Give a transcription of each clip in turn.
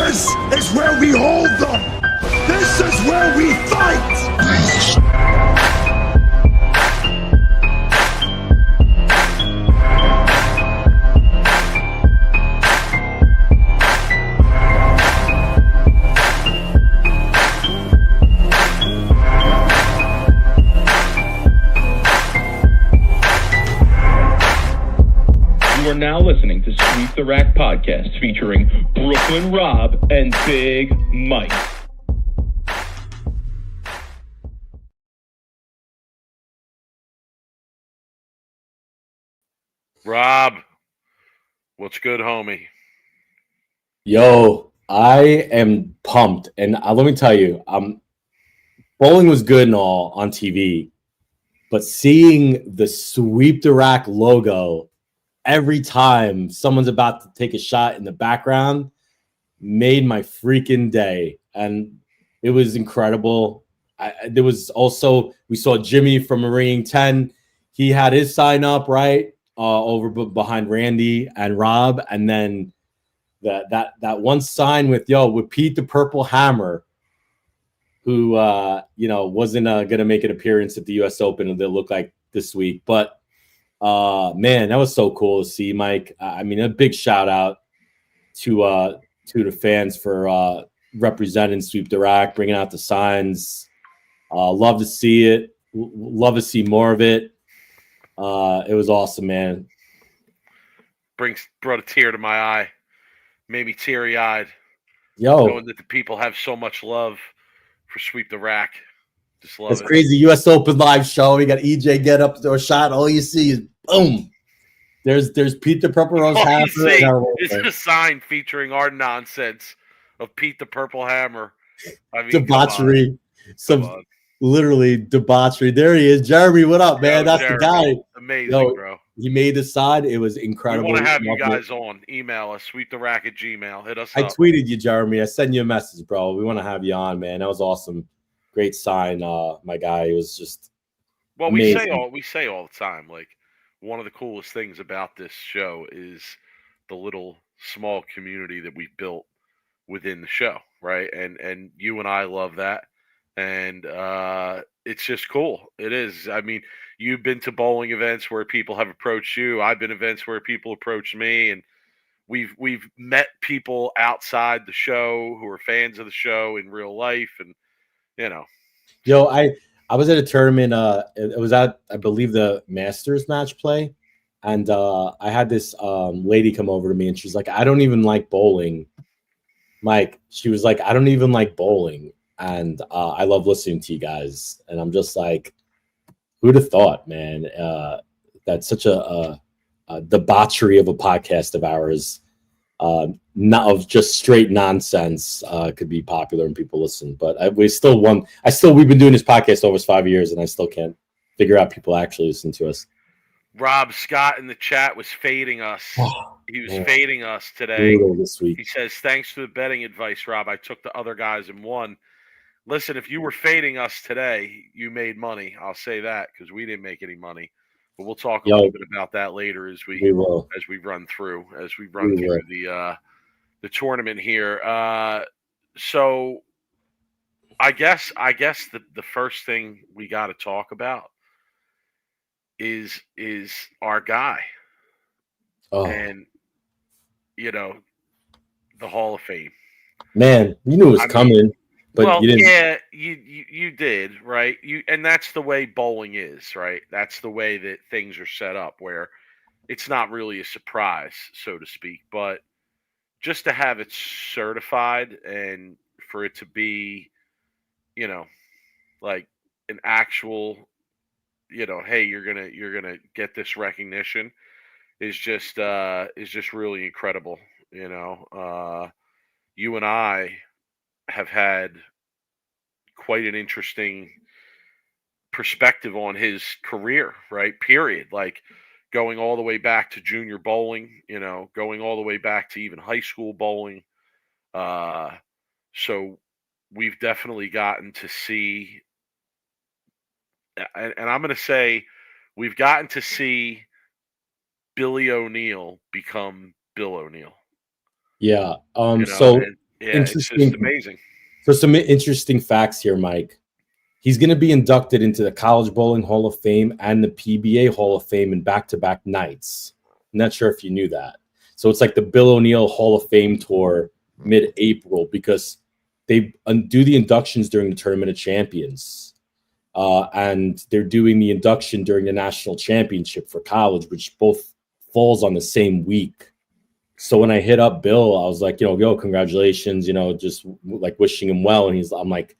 This is where we hold them. This is where we fight. You are now listening to Sweep the Rack podcast featuring Brooklyn Rob and Big Mike. Rob, what's good, homie? Yo, I am pumped, and let me tell you, bowling was good and all on TV, but seeing the Sweep the Rack logo every time someone's about to take a shot in the background made my freaking day, and it was incredible. There was also, we saw Jimmy from Marine 10. He had his sign up right over behind Randy and Rob, and then that one sign with Pete the Purple Hammer, who wasn't gonna make an appearance at the U.S. Open, and they look like this week, but man, that was so cool to see, Mike. I mean, a big shout out to the fans for representing Sweep the Rack, bringing out the signs. Love to see it. Love to see more of it. It was awesome, man. Brought a tear to my eye. Made me teary-eyed. Knowing that the people have so much love for Sweep the Rack. Just love it's it. crazy. U.S. Open live show. We got EJ get up to a shot. All you see is boom. There's Pete the Purple Rose Hammer. It's a sign featuring our nonsense of Pete the Purple Hammer. I mean, debauchery. Literally debauchery. There he is. Jeremy, what up, man? That's Jeremy, the guy. Amazing, bro. He made the side. It was incredible. We want to have you guys on. Email us, sweeptherack@gmail. Hit us up. I tweeted you, Jeremy. I sent you a message, bro. We want to have you on, man. That was awesome. Great sign, my guy. It was just amazing. we say all the time, like, one of the coolest things about this show is the little small community that we built within the show, right? And you and I love that. And it's just cool. It is. I mean, you've been to bowling events where people have approached you. I've been events where people approach me, and we've met people outside the show who are fans of the show in real life, and Yo, I was at a tournament. It was at, I believe, the Masters match play, and I had this lady come over to me, and she's like, "I don't even like bowling." Mike, she was like, "I don't even like bowling." And I love listening to you guys. And I'm just like, who'd have thought, man, that such a debauchery of a podcast of ours, not of just straight nonsense, could be popular and people listen. But we've been doing this podcast over 5 years, and I still can't figure out people actually listen to us. Rob Scott in the chat was fading us. He was fading us today. This week. He says, "Thanks for the betting advice, Rob. I took the other guys and won." Listen, if you were fading us today, you made money. I'll say that, because we didn't make any money. But we'll talk a little bit about that later as we run through the tournament here. So I guess the first thing we got to talk about is our guy, and the Hall of Fame. Man, you knew it was coming. But you didn't. Yeah, you did, right? And that's the way bowling is, right? That's the way that things are set up, where it's not really a surprise, so to speak. But just to have it certified and for it to be, like an actual, hey, you're gonna get this recognition is just really incredible. You and I have had quite an interesting perspective on his career, right? Period. Like, going all the way back to junior bowling, going all the way back to even high school bowling. So we've definitely gotten to see, and I'm going to say we've gotten to see Billy O'Neill become Bill O'Neill. Yeah. Yeah, it's just interesting. amazing. So some interesting facts here, Mike. He's going to be inducted into the College Bowling Hall of Fame and the PBA Hall of Fame in back-to-back nights. I'm not sure if you knew that. So it's like the Bill O'Neill Hall of Fame tour mid-April because they do the inductions during the Tournament of Champions. And they're doing the induction during the National Championship for college, which both falls on the same week. So when I hit up Bill, I was like, yo, congratulations, just like wishing him well. And I'm like,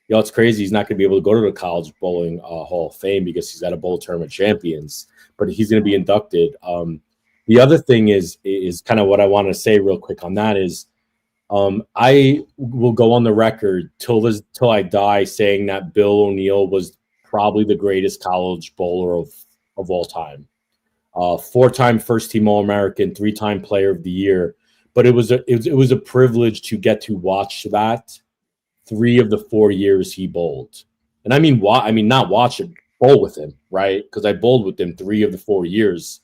it's crazy. He's not going to be able to go to the College Bowling Hall of Fame because he's at a bowl tournament champions, but he's going to be inducted. The other thing is kind of what I want to say real quick on that is I will go on the record till I die saying that Bill O'Neill was probably the greatest college bowler of all time. 4-time first-team All-American, 3-time Player of the Year. But it was a privilege to get to watch that 3 of the 4 years he bowled. And I mean not watch it, bowl with him, right? Because I bowled with him 3 of the 4 years.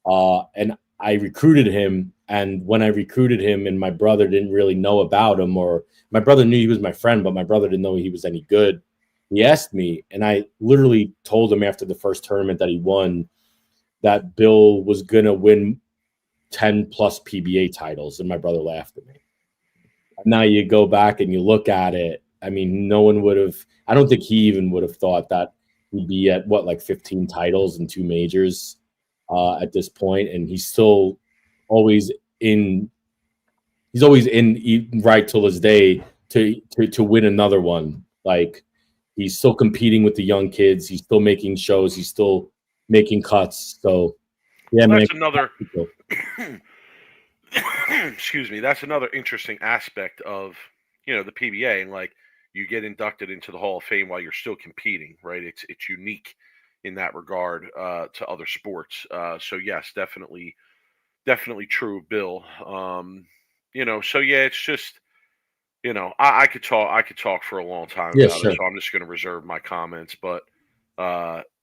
And I recruited him. And when I recruited him and my brother didn't really know about him, or my brother knew he was my friend, but my brother didn't know he was any good. He asked me, and I literally told him after the first tournament that he won that Bill was going to win 10 plus PBA titles. And my brother laughed at me. Now you go back and you look at it. I mean, no one would have, I don't think he even would have thought that he'd be at 15 titles and 2 majors at this point. And he's still always in right till his day to win another one. Like he's still competing with the young kids. He's still making shows. He's still making cuts. So yeah, well, man. That's another excuse me, that's another interesting aspect of the PBA, and like you get inducted into the Hall of Fame while you're still competing, right? It's unique in that regard to other sports. So yes, definitely true, Bill. So yeah, it's just I could talk for a long time about it, so I'm just going to reserve my comments. But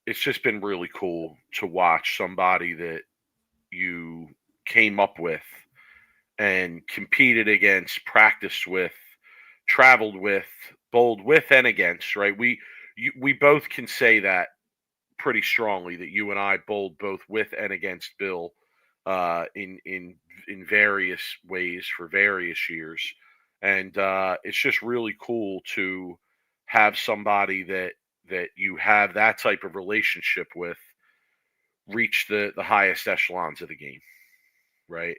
it's just been really cool to watch somebody that you came up with and competed against, practiced with, traveled with, bowled with, and against. Right? We both can say that pretty strongly that you and I bowled both with and against Bill in various ways for various years, and it's just really cool to have somebody that you have that type of relationship with reach the highest echelons of the game, right?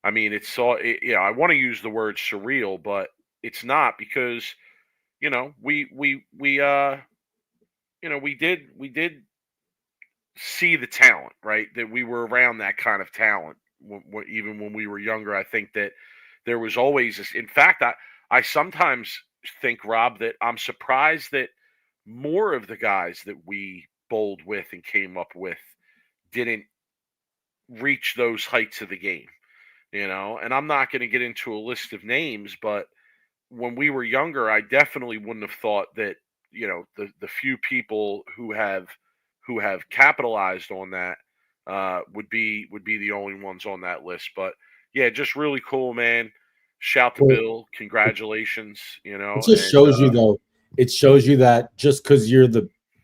I want to use the word surreal, but it's not, because we did see the talent, right? That we were around that kind of talent even when we were younger. I think that there was always this. In fact, I sometimes think, Rob, that I'm surprised that more of the guys that we bowled with and came up with didn't reach those heights of the game, and I'm not going to get into a list of names, but when we were younger, I definitely wouldn't have thought that, the few people who have capitalized on that would be the only ones on that list. But yeah, just really cool, man. Shout to Bill, congratulations. It just shows you, though. It shows you that just because you're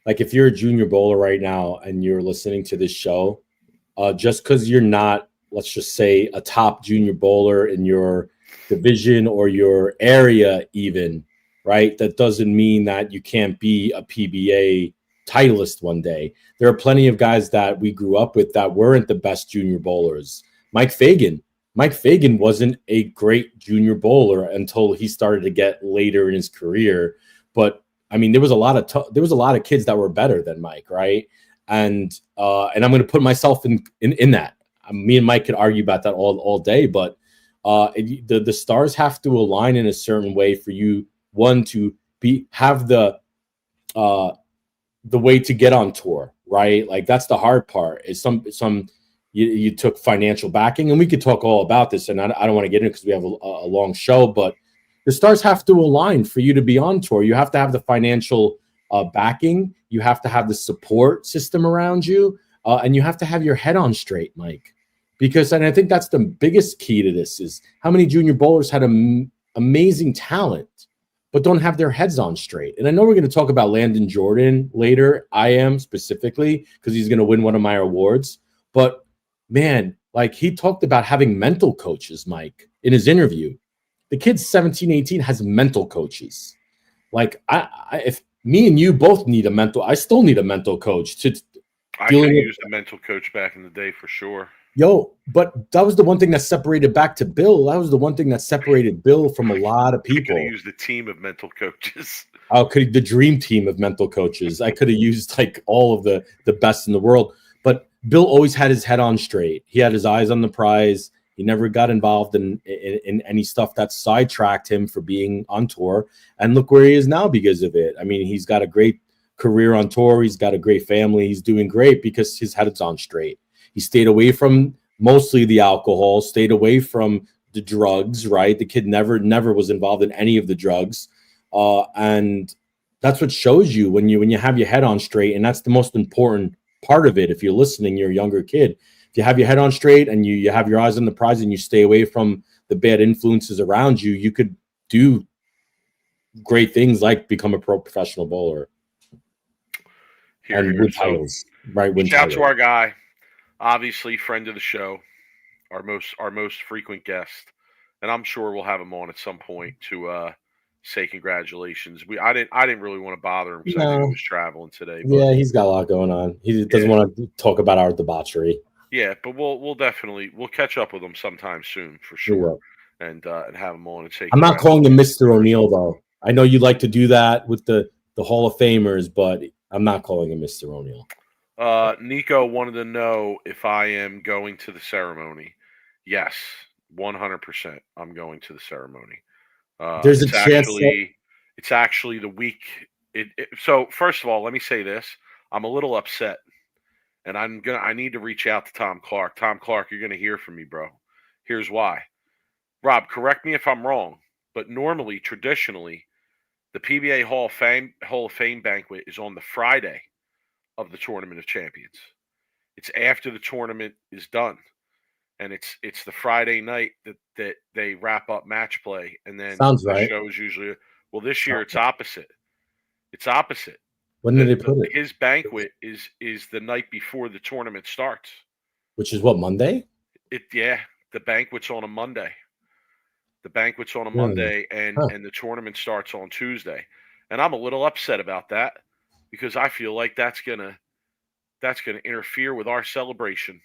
if you're a junior bowler right now and you're listening to this show, just because you're not, let's just say, a top junior bowler in your division or your area even, right? That doesn't mean that you can't be a PBA titleist one day. There are plenty of guys that we grew up with that weren't the best junior bowlers. Mike Flanigan wasn't a great junior bowler until he started to get later in his career. But I mean, there was a lot of kids that were better than Mike, right? And I'm going to put myself in that. Me and Mike could argue about that all day, but the stars have to align in a certain way for you, one, to have the way to get on tour, right? Like that's the hard part. Is you took financial backing, and we could talk all about this, and I don't want to get into it because we have a long show, but the stars have to align for you to be on tour. You have to have the financial backing. You have to have the support system around you, and you have to have your head on straight, Mike. Because, and I think that's the biggest key to this, is how many junior bowlers had amazing talent, but don't have their heads on straight. And I know we're going to talk about Landon Jordan later. I am specifically, because he's going to win one of my awards. But man, like, he talked about having mental coaches, Mike, in his interview. The kid's 17, 18, has mental coaches. Like, if me and you both need a mental, I still need a mental coach to. I could have used a mental coach back in the day for sure. Yo, but that was the one thing that separated back to Bill. That was the one thing that separated Bill from a lot of people. I could have used a team of mental coaches. The dream team of mental coaches. I could have used like all of the best in the world. But Bill always had his head on straight. He had his eyes on the prize. He never got involved in any stuff that sidetracked him for being on tour. And look where he is now because of it. I mean, he's got a great career on tour. He's got a great family. He's doing great because his head is on straight. He stayed away from mostly the alcohol, stayed away from the drugs, right? The kid never was involved in any of the drugs. And that's what shows you when you have your head on straight. And that's the most important part of it. If you're listening, you're a younger kid. If you have your head on straight and you have your eyes on the prize and you stay away from the bad influences around you, you could do great things like become a professional bowler. And win titles, right? Shout out to our guy. Obviously, friend of the show, our most frequent guest, and I'm sure we'll have him on at some point to say congratulations. I didn't really want to bother him because I knew he was traveling today. But, yeah, he's got a lot going on. He doesn't want to talk about our debauchery. Yeah, but we'll definitely catch up with him sometime soon for sure, and have him on and say. I'm not calling him Mr. O'Neill though. I know you like to do that with the Hall of Famers, but I'm not calling him Mr. O'Neill. Nico wanted to know if I am going to the ceremony. Yes, 100%. I'm going to the ceremony. There's a chance. It's actually the week. So first of all, let me say this: I'm a little upset, and I need to reach out to Tom Clark. Tom Clark, you're gonna hear from me, bro. Here's why. Rob, correct me if I'm wrong, but normally, traditionally, the PBA Hall of Fame banquet is on the Friday of the Tournament of Champions. It's after the tournament is done, and it's the Friday night that they wrap up match play, and then the show is usually. Well, this year it's opposite. It's opposite. When did they put it? His banquet is the night before the tournament starts, which is what, Monday? The banquet's on a Monday. The banquet's on a Monday, and the tournament starts on Tuesday, and I'm a little upset about that. Because I feel like that's gonna interfere with our celebration.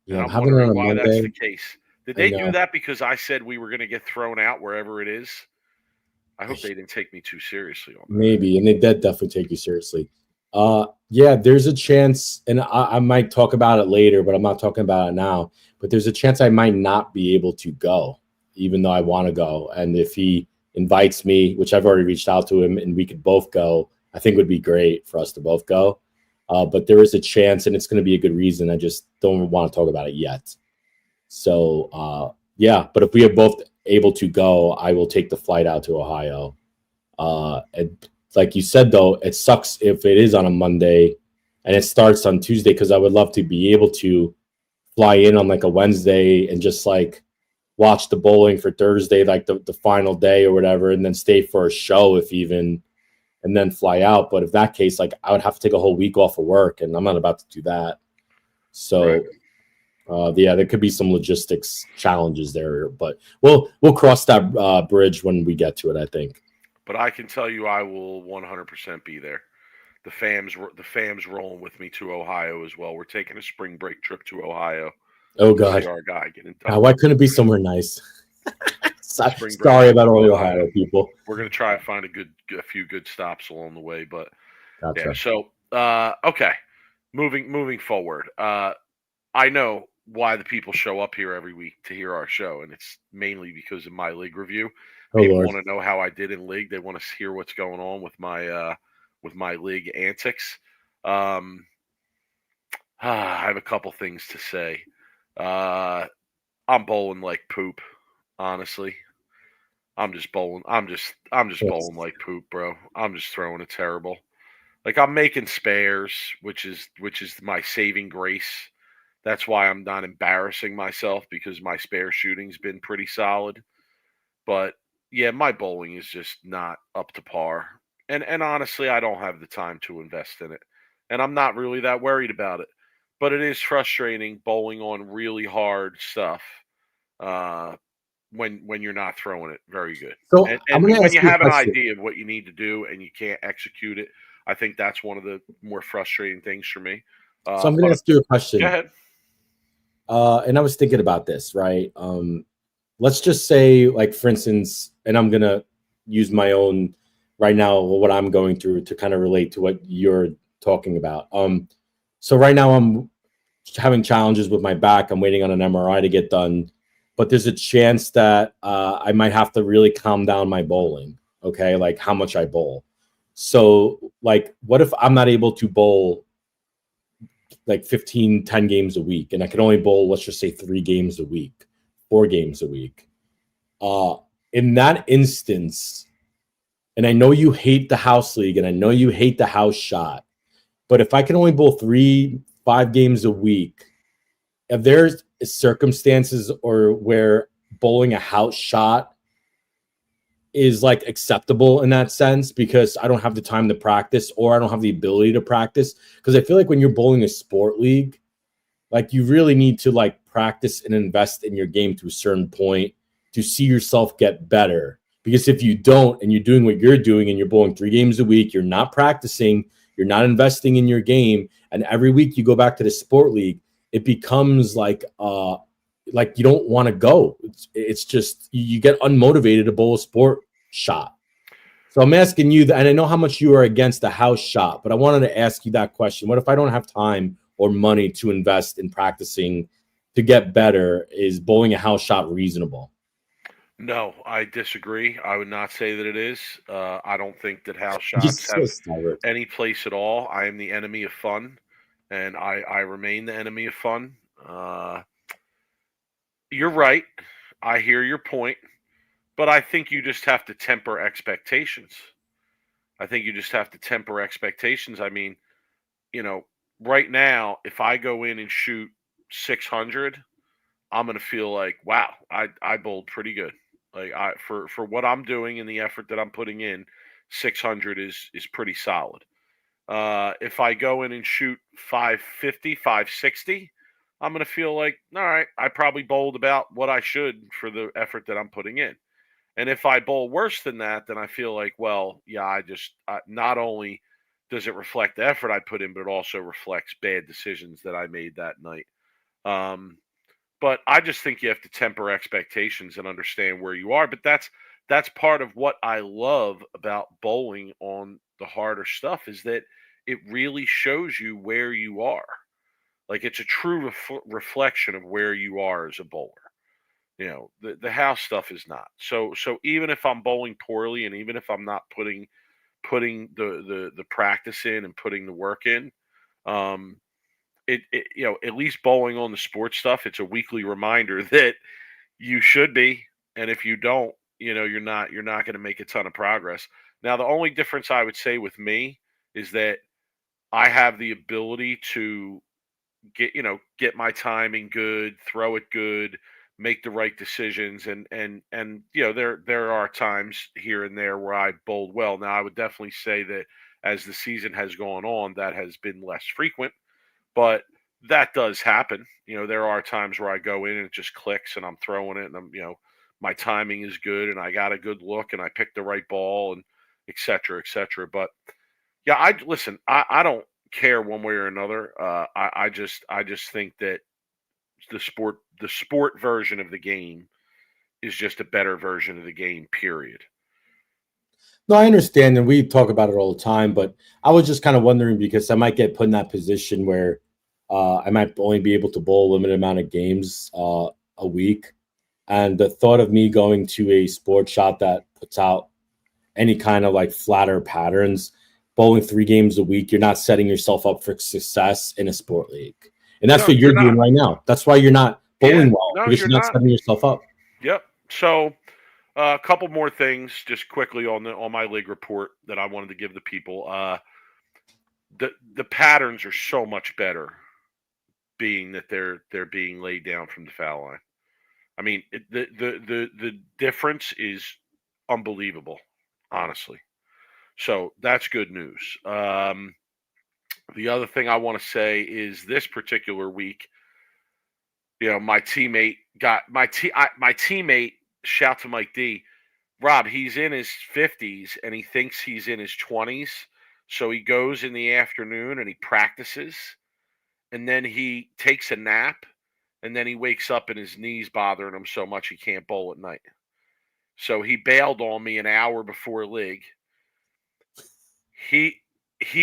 Yeah, and I'm wondering why that's the case. Did they do that because I said we were going to get thrown out wherever it is? I hope they didn't take me too seriously on that. Maybe, and they did definitely take you seriously. Yeah, there's a chance, and I might talk about it later, but I'm not talking about it now. But there's a chance I might not be able to go, even though I want to go. And if he invites me, which I've already reached out to him, and we could both go, I think it would be great for us to both go. But there is a chance, and it's going to be a good reason. I just don't want to talk about it yet. So, yeah, but if we are both able to go, I will take the flight out to Ohio. And like you said, though, it sucks if it is on a Monday and it starts on Tuesday, because I would love to be able to fly in on like a Wednesday and just like watch the bowling for Thursday, like the final day or whatever, and then stay for a show if even, and then fly out. But if that case, like I would have to take a whole week off of work, and I'm not about to do that. So, yeah, there could be some logistics challenges there, but we'll cross that bridge when we get to it, I think. But I can tell you, I will 100% be there. The fam's rolling with me to Ohio as well. We're taking a spring break trip to Ohio. Oh God, see our guy get in touch. Why couldn't it be somewhere nice? Sorry about all the Ohio people. We're gonna try to find a few good stops along the way, but gotcha. Yeah. So okay, moving forward. I know why the people show up here every week to hear our show, and it's mainly because of my league review. People want to know how I did in league. They want to hear what's going on with my league antics. I have a couple things to say. I'm bowling like poop, honestly. I'm just bowling like poop, bro. I'm just throwing it terrible. Like I'm making spares, which is my saving grace. That's why I'm not embarrassing myself, because my spare shooting's been pretty solid. But yeah, my bowling is just not up to par. And honestly, I don't have the time to invest in it. And I'm not really that worried about it. But it is frustrating bowling on really hard stuff uh, when you're not throwing it very good. So And I'm and going to when ask you you a have an question. idea of what you need to do and you can't execute it, I think that's one of the more frustrating things for me. So I'm going to But ask you a go question. ahead. And I was thinking about this, right? Let's just say, like, for instance, and I'm going to use my own right now, what I'm going through to kind of relate to what you're talking about. So right now I'm having challenges with my back. I'm waiting on an MRI to get done, but there's a chance that I might have to really calm down my bowling. Okay, like how much I bowl. So, like, what if I'm not able to bowl like 10 games a week, and I can only bowl, let's just say 3 games a week, 4 games a week? Uh, in that instance, and I know you hate the house league, and I know you hate the house shot, but if I can only bowl 5 games a week, if there's circumstances or where bowling a house shot is like acceptable in that sense, because I don't have the time to practice or I don't have the ability to practice, because I feel like when you're bowling a sport league, like you really need to like practice and invest in your game to a certain point to see yourself get better. Because if you don't, and you're doing what you're doing and you're bowling 3 games a week, you're not practicing, you're not investing in your game, and every week you go back to the sport league, it becomes like you don't want to go. It's just you get unmotivated to bowl a sport shot. So I'm asking you that, and I know how much you are against the house shot, but I wanted to ask you that question. What if I don't have time or money to invest in practicing to get better? Is bowling a house shot reasonable? No, I disagree. I would not say that it is. I don't think that house shots Just so have stubborn. any place at all. I am the enemy of fun, and I remain the enemy of fun. You're right. I hear your point, but I think you just have to temper expectations. I think you just have to temper expectations. I mean, you know, right now, if I go in and shoot 600, I'm gonna feel like, wow, I bowled pretty good. Like for what I'm doing and the effort that I'm putting in, 600 is pretty solid. If I go in and shoot 550, 560, I'm gonna feel like, all right, I probably bowled about what I should for the effort that I'm putting in. And if I bowl worse than that, then I feel like, well, yeah, not only does it reflect the effort I put in, but it also reflects bad decisions that I made that night. Um, but I just think you have to temper expectations and understand where you are. But that's part of what I love about bowling on the harder stuff, is that it really shows you where you are. Like it's a true reflection of where you are as a bowler. The house stuff is not. So even if I'm bowling poorly, and even if I'm not putting the practice in and putting the work in, um, at least bowling on the sports stuff, it's a weekly reminder that you should be, and if you don't, you're not going to make a ton of progress. Now, the only difference I would say with me is that I have the ability to get my timing good, throw it good, make the right decisions, and there are times here and there where I bowled well. Now, I would definitely say that as the season has gone on, that has been less frequent, but that does happen. There are times where I go in and it just clicks and I'm throwing it, and my timing is good and I got a good look and I picked the right ball, and et cetera, et cetera. But yeah, I don't care one way or another. I just think that the sport version of the game is just a better version of the game, period. No, I understand, and we talk about it all the time. But I was just kind of wondering, because I might get put in that position where I might only be able to bowl a limited amount of games a week, and the thought of me going to a sports shop that puts out any kind of like flatter patterns, bowling 3 games a week, you're not setting yourself up for success in a sport league. And that's No, what you're you're doing not. right now. That's why you're not Yeah, bowling well, no, because you're you're not not. setting yourself up. Yep. So a couple more things, just quickly on my league report that I wanted to give the people. The patterns are so much better being that they're being laid down from the foul line. I mean, the difference is unbelievable, honestly. So that's good news. The other thing I want to say is this particular week, my teammate shout to Mike D. Rob, he's in his 50s and he thinks he's in his 20s. So he goes in the afternoon and he practices, and then he takes a nap, and then he wakes up and his knees bothering him so much he can't bowl at night. So he bailed on me an hour before league. He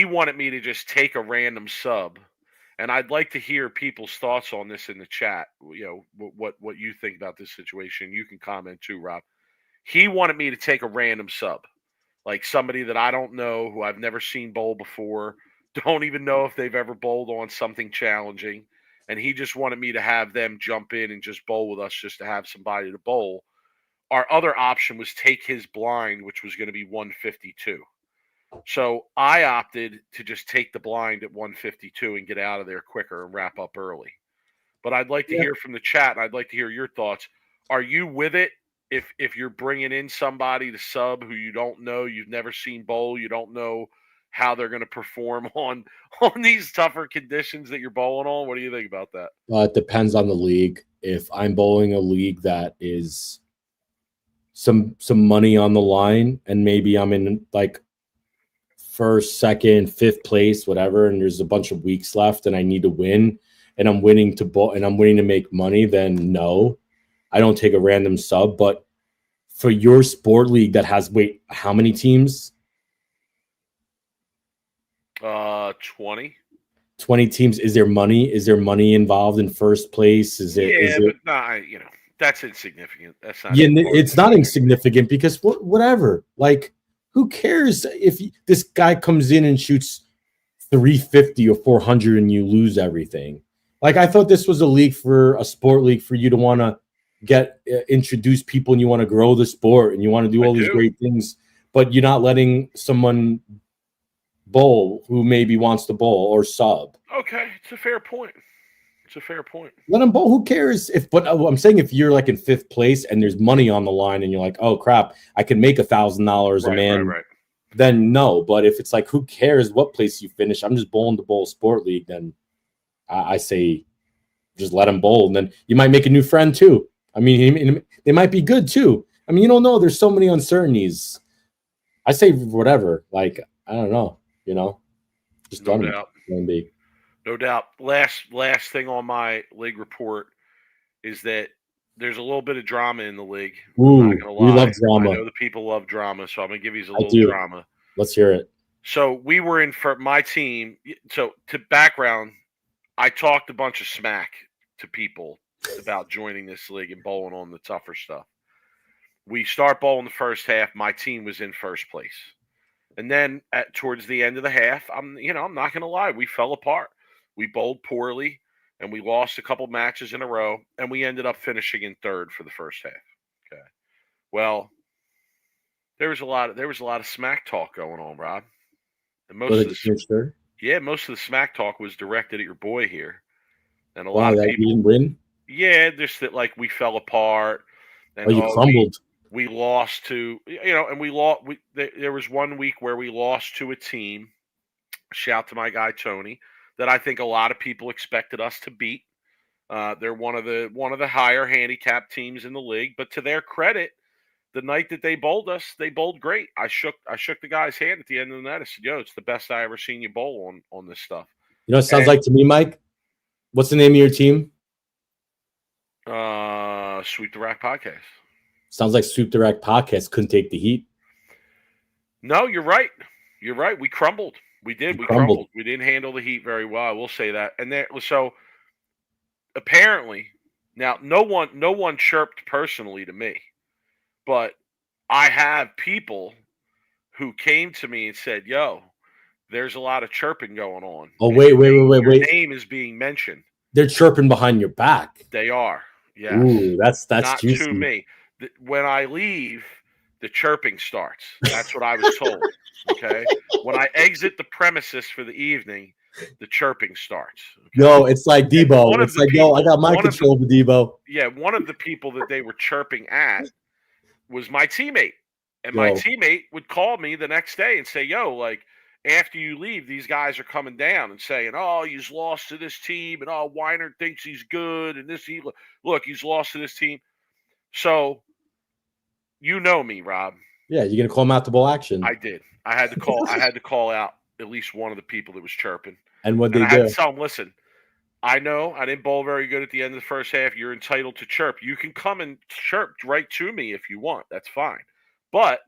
wanted me to just take a random sub, and I'd like to hear people's thoughts on this in the chat. What you think about this situation. You can comment too, Rob. He wanted me to take a random sub, like somebody that I don't know, who I've never seen bowl before, don't even know if they've ever bowled on something challenging, and he just wanted me to have them jump in and just bowl with us just to have somebody to bowl. Our other option was take his blind, which was going to be 152. So I opted to just take the blind at 152 and get out of there quicker and wrap up early. But I'd like to hear from the chat, and I'd like to hear your thoughts. Are you with it if you're bringing in somebody to sub who you don't know, you've never seen bowl, you don't know how they're going to perform on these tougher conditions that you're bowling on? What do you think about that? It depends on the league. If I'm bowling a league that is some money on the line, and maybe I'm in like first, second, fifth place, whatever, and there's a bunch of weeks left and I need to win, and I'm winning to bowl and I'm winning to make money, then no, I don't take a random sub. But for your sport league that has, how many teams? 20 teams. Is there money involved in first place? That's insignificant. That's not. Yeah, it's not insignificant because whatever. Like, who cares if this guy comes in and shoots 350 or 400 and you lose everything? Like, I thought this was a sport league for you to want to introduce people, and you want to grow the sport, and you want to do all these great things, but you're not letting someone bowl who maybe wants to bowl or sub. Okay, it's a fair point. Let them bowl. Who cares? But I'm saying, if you're like in fifth place and there's money on the line, and you're like, oh crap, I can make $1,000 a man. Right. Then no. But if it's like, who cares what place you finish? I'm just bowling to bowl sport league. Then I say, just let them bowl, and then you might make a new friend too. I mean, they might be good too. I mean, you don't know. There's so many uncertainties. I say whatever. Like, I don't know. Just no doubt. No doubt. Last thing on my league report is that there's a little bit of drama in the league. Ooh, I'm not gonna lie. We love drama. I know the people love drama, so I'm gonna give you a little drama. Let's hear it. So we were in for my team. So to background, I talked a bunch of smack to people about joining this league and bowling on the tougher stuff. We start bowling the first half. My team was in first place. And then towards the end of the half, I'm not going to lie, we fell apart. We bowled poorly, and we lost a couple matches in a row, and we ended up finishing in third for the first half. Okay. Well, there was a lot of smack talk going on, Rob. And most of the smack talk was directed at your boy here. And a lot of people didn't win. Yeah, just that like we fell apart. And you crumbled. We lost to, and we lost. There was 1 week where we lost to a team. Shout to my guy Tony, that I think a lot of people expected us to beat. They're one of the higher handicap teams in the league. But to their credit, the night that they bowled us, they bowled great. I shook the guy's hand at the end of the night. I said, "Yo, it's the best I ever seen you bowl on this stuff." You know, it sounds like to me, Mike. What's the name of your team? Sweep the Rack Podcast. Sounds like Sweep the Rack Podcast couldn't take the heat. No, you're right. We crumbled. We did. We crumbled. We didn't handle the heat very well. I will say that. And so apparently, now no one chirped personally to me, but I have people who came to me and said, "Yo, there's a lot of chirping going on." Oh, wait. Your name is being mentioned. They're chirping behind your back. They are. Yes. Ooh, that's not juicy. To me. When I leave, the chirping starts. That's what I was told. Okay. When I exit the premises for the evening, the chirping starts. Okay? No, it's like Debo. One of It's the like, yo, I got my control over Debo. Yeah, one of the people that they were chirping at was my teammate. And my Yo. teammate would call me the next day and say, yo, like, after you leave, these guys are coming down and saying, oh, he's lost to this team, and oh, Weiner thinks he's good, and look, he's lost to this team. So, you know me, Rob. Yeah, you're gonna call him out to bowl action. I did. I had to call out at least one of the people that was chirping. And what I they had do? to tell them, listen, I know I didn't bowl very good at the end of the first half. You're entitled to chirp. You can come and chirp right to me if you want. That's fine. But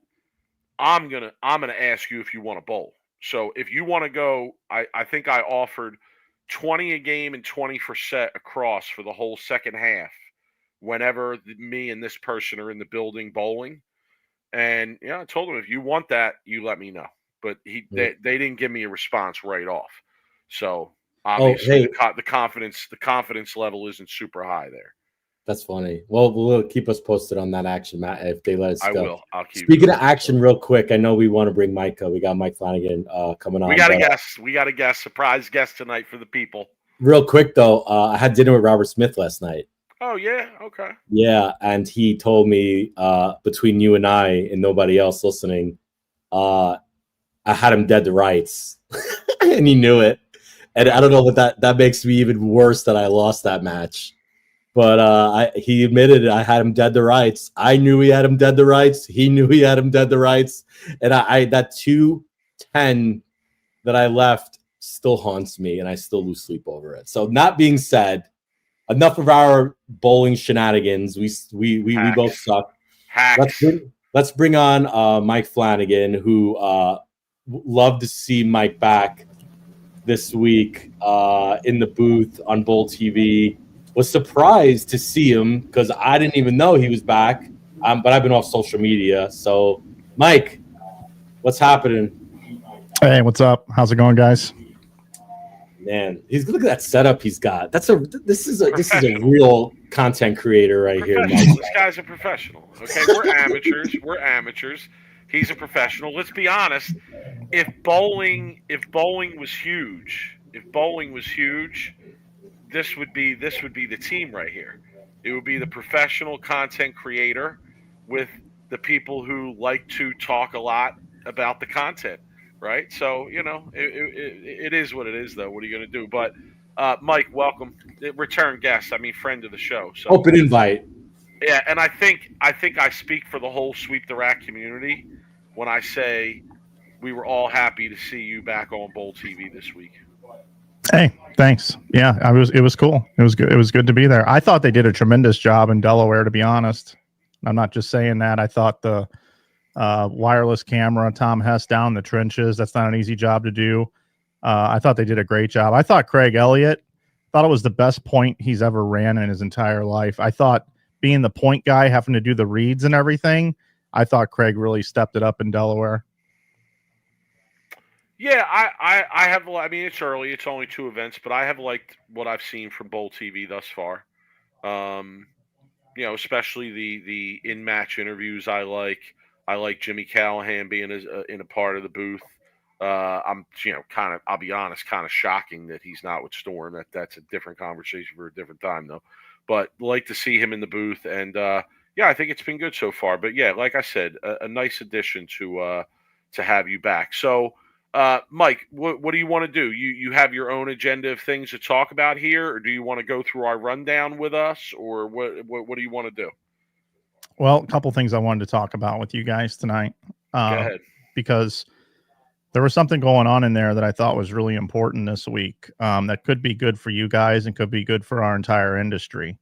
I'm gonna ask you if you want to bowl. So if you want to go, I think I offered 20 a game and 20 for set across for the whole second half whenever me and this person are in the building bowling. And I told him, if you want that, you let me know. But they didn't give me a response right off. So obviously the confidence level isn't super high there. That's funny. Well, we'll keep us posted on that action, Matt, if they let us go. I will. I'll keep. Speaking of action, real quick, I know we want to bring Mike. We got Mike Flanigan coming on. We got a guest. We got a guest. Surprise guest tonight for the people. Real quick though, I had dinner with Robert Smith last night. Oh yeah, okay. Yeah, and he told me between you and I and nobody else listening, I had him dead to rights, and he knew it. And I don't know what that makes me even worse that I lost that match. But he admitted I had him dead to rights. I knew he had him dead to rights. He knew he had him dead to rights. And I that 2-10 that I left still haunts me, and I still lose sleep over it. So, not being said, enough of our bowling shenanigans. We both suck. Let's bring on Mike Flanigan, who loved to see Mike back this week in the booth on Bowl TV. Was surprised to see him because I didn't even know he was back. But I've been off social media. So, Mike, what's happening? Hey, what's up? How's it going, guys? Man, look at that setup he's got. This is a real content creator right here. Mike. This guy's a professional. Okay, we're amateurs. We're amateurs. He's a professional. Let's be honest. If bowling was huge, this would be the team right here. It would be the professional content creator with the people who like to talk a lot about the content, right? So, it is what it is, though. What are you going to do? But, Mike, welcome. Return guest. I mean, friend of the show. So, open invite. Yeah, and I think I speak for the whole Sweep the Rack community when I say we were all happy to see you back on Bowl TV this week. Hey, thanks. Yeah, it was cool. It was good. It was good to be there. I thought they did a tremendous job in Delaware, to be honest. I'm not just saying that. I thought the wireless camera, Tom Hess down in the trenches, that's not an easy job to do. I thought they did a great job. I thought Craig Elliott, thought it was the best point he's ever ran in his entire life. I thought being the point guy, having to do the reads and everything, I thought Craig really stepped it up in Delaware. Yeah, I have. I mean, it's early. It's only 2 events, but I have liked what I've seen from Bowl TV thus far. Especially the in-match interviews. I like Jimmy Callahan being in a part of the booth. I'm I'll be honest, kind of shocking that he's not with Storm. That's a different conversation for a different time, though. But like to see him in the booth, and I think it's been good so far. But yeah, like I said, a nice addition to have you back. So. Mike, what do you want to do? You have your own agenda of things to talk about here, or do you want to go through our rundown with us, or what do you want to do? Well, a couple things I wanted to talk about with you guys tonight. Go ahead. Because there was something going on in there that I thought was really important this week that could be good for you guys and could be good for our entire industry.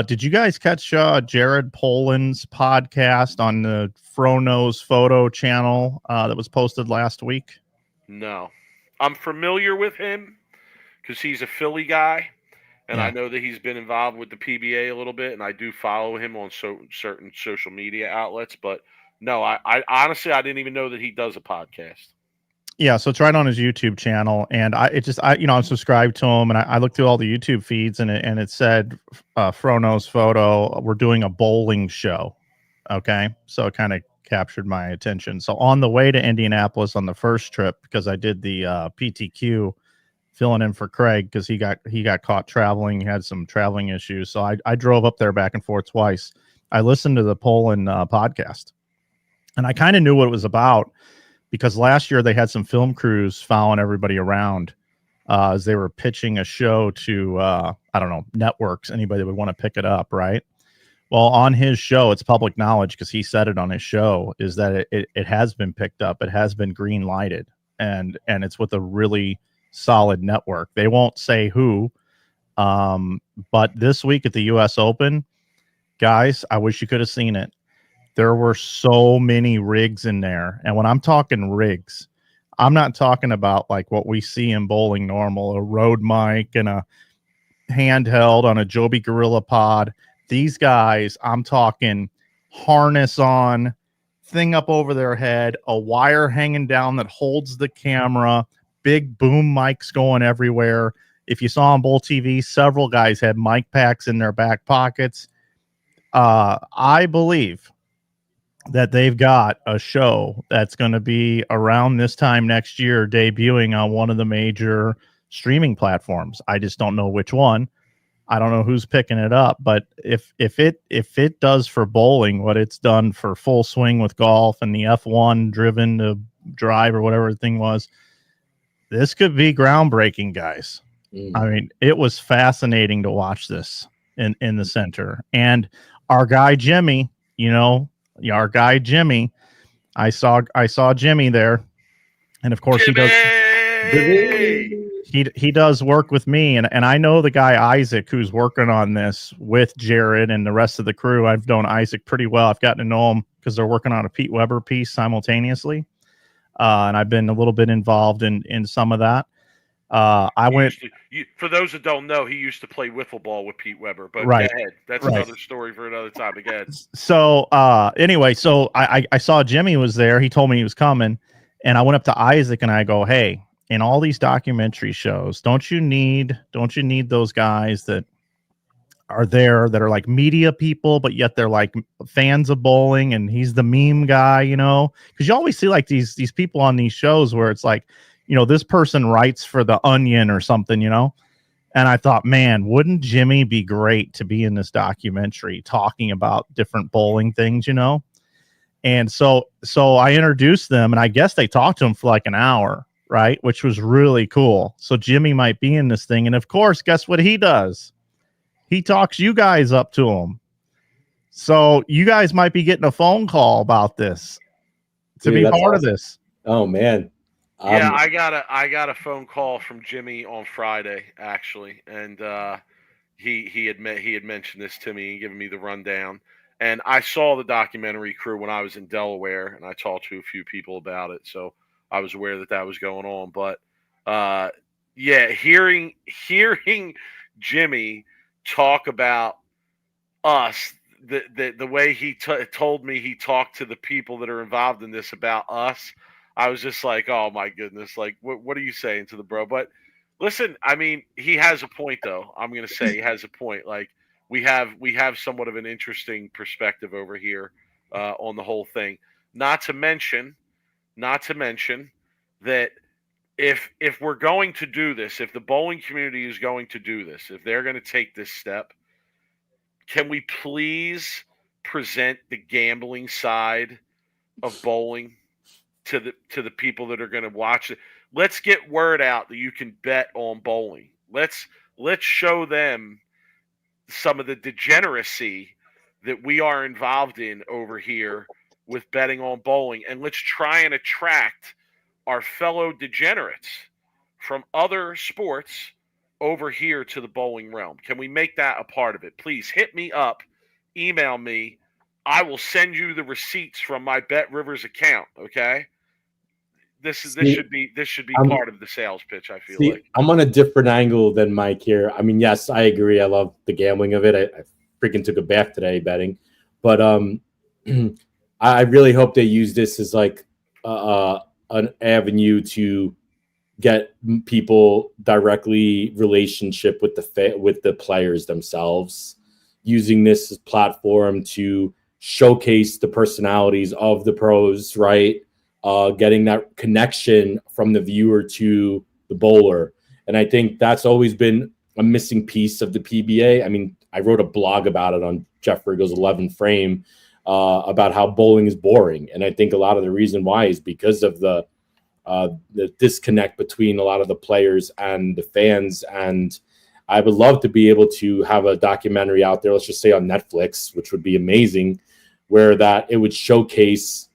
Did you guys catch Jared Poland's podcast on the Frono's Photo channel that was posted last week? No. I'm familiar with him because he's a Philly guy, and I know that he's been involved with the PBA a little bit, and I do follow him on certain social media outlets. But no, I honestly, I didn't even know that he does a podcast. Yeah, so it's right on his YouTube channel, and I'm subscribed to him, and I looked through all the YouTube feeds, and it said Frono's Photo, we're doing a bowling show. Okay, so it kind of captured my attention. So on the way to Indianapolis on the first trip, because I did the PTQ filling in for Craig because he got caught traveling. He had some traveling issues, so I drove up there back and forth twice. I listened to the Poland podcast, and I kind of knew what it was about because last year they had some film crews following everybody around as they were pitching a show to I don't know, networks, anybody that would want to pick it up, right? Well, on his show, it's public knowledge because he said it on his show, is that it has been picked up. It has been green lighted, and it's with a really solid network. They won't say who, but this week at the U.S. Open, guys, I wish you could have seen it. There were so many rigs in there, and when I'm talking rigs, I'm not talking about like what we see in bowling normal, a Rode mic and a handheld on a Joby Gorilla Pod. These guys, I'm talking harness on, thing up over their head, a wire hanging down that holds the camera, big boom mics going everywhere. If you saw on Bowl TV, several guys had mic packs in their back pockets. I believe that they've got a show that's going to be around this time next year debuting on one of the major streaming platforms. I just don't know which one. I don't know who's picking it up, but if it does for bowling what it's done for Full Swing with golf and the F1 driven to drive or whatever the thing was, this could be groundbreaking, guys. I mean, it was fascinating to watch this in the center. And our guy Jimmy, I saw Jimmy there, and of course he does work with me, and I know the guy Isaac who's working on this with Jared and the rest of the crew. I've known Isaac pretty well. I've gotten to know him because they're working on a Pete Weber piece simultaneously, and I've been a little bit involved in some of that. For those that don't know, he used to play wiffle ball with Pete Weber, but right. Go ahead. That's right. Another story for another time. Again. So anyway, so I saw Jimmy was there. He told me he was coming, and I went up to Isaac and I go, hey, in all these documentary shows, don't you need those guys that are there that are like media people, but yet they're like fans of bowling, and he's the meme guy, because you always see like these people on these shows where it's like, this person writes for The Onion or something, and I thought, man, wouldn't Jimmy be great to be in this documentary talking about different bowling things, And so I introduced them, and I guess they talked to him for like an hour, right? Which was really cool. So Jimmy might be in this thing. And of course, guess what he does? He talks you guys up to him. So you guys might be getting a phone call about this to be part of this. Oh man. Yeah, I got a phone call from Jimmy on Friday, actually. And he had mentioned this to me and given me the rundown. And I saw the documentary crew when I was in Delaware, and I talked to a few people about it. So I was aware that was going on, but hearing Jimmy talk about us, the way he told me he talked to the people that are involved in this about us, I was just like, oh my goodness, like what are you saying to the bro? But listen, I mean, he has a point though. I'm gonna say he has a point. Like we have somewhat of an interesting perspective over here on the whole thing. Not to mention that if we're going to do this, if the bowling community is going to do this, if they're going to take this step, can we please present the gambling side of bowling to the people that are going to watch it? Let's get word out that you can bet on bowling. Let's show them some of the degeneracy that we are involved in over here with betting on bowling, and let's try and attract our fellow degenerates from other sports over here to the bowling realm. Can we make that a part of it? Please hit me up, email me. I will send you the receipts from my Bet Rivers account. Okay, this should be part of the sales pitch. I feel like I'm on a different angle than Mike here. I mean, yes, I agree. I love the gambling of it. I freaking took a bath today betting, but I really hope they use this as like an avenue to get people directly relationship with the players themselves, using this as platform to showcase the personalities of the pros, right? Getting that connection from the viewer to the bowler. And I think that's always been a missing piece of the PBA. I mean, I wrote a blog about it on Jeff Rigo's 11 Frame about how bowling is boring. And I think a lot of the reason why is because of the disconnect between a lot of the players and the fans. And I would love to be able to have a documentary out there, let's just say on Netflix, which would be amazing, where that it would showcase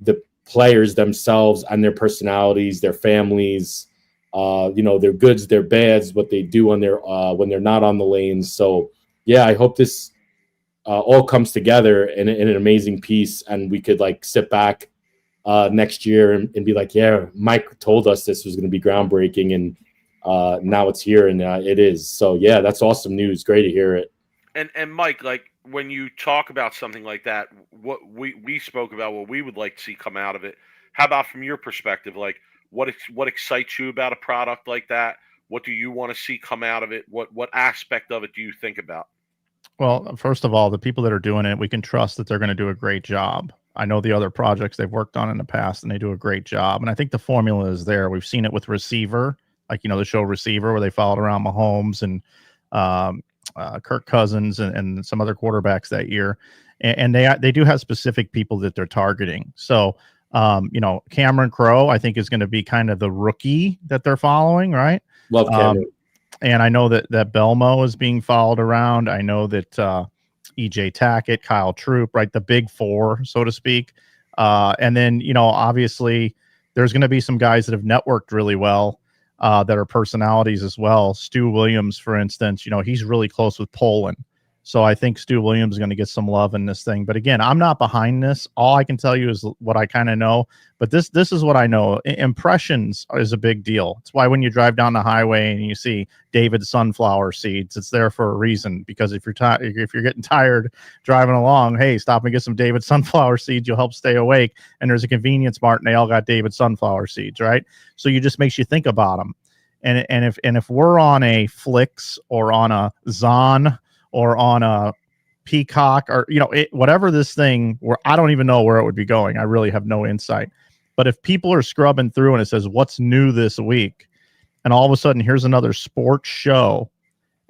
the players themselves and their personalities, their families, their goods, their bads, what they do on their when they're not on the lanes. So yeah, I hope this all comes together in an amazing piece, and we could like sit back next year and be like, yeah, Mike told us this was going to be groundbreaking, and now it's here, and it is. So yeah, that's awesome news. Great to hear it. And Mike, like when you talk about something like that, what we spoke about, what we would like to see come out of it. How about from your perspective, like what excites you about a product like that? What do you want to see come out of it? What aspect of it do you think about? Well, first of all, the people that are doing it, we can trust that they're going to do a great job. I know the other projects they've worked on in the past, and they do a great job. And I think the formula is there. We've seen it with Receiver, like, the show Receiver, where they followed around Mahomes and Kirk Cousins and some other quarterbacks that year. And they do have specific people that they're targeting. So, Cameron Crowe, I think, is going to be kind of the rookie that they're following, right? Love Cameron. And I know that Belmo is being followed around. I know that EJ Tackett, Kyle Troop, right? The big four, so to speak. And then, obviously there's going to be some guys that have networked really well that are personalities as well. Stu Williams, for instance, he's really close with Poland. So I think Stu Williams is going to get some love in this thing. But again, I'm not behind this. All I can tell you is what I kind of know. But this is what I know. Impressions is a big deal. It's why when you drive down the highway and you see David sunflower seeds, it's there for a reason. Because if you're getting tired driving along, hey, stop and get some David sunflower seeds. You'll help stay awake. And there's a convenience mart, and they all got David sunflower seeds, right? So you just makes you think about them. And if we're on a Flix or on a Zon or on a Peacock or, whatever this thing, where I don't even know where it would be going. I really have no insight. But if people are scrubbing through and it says, what's new this week? And all of a sudden, here's another sports show.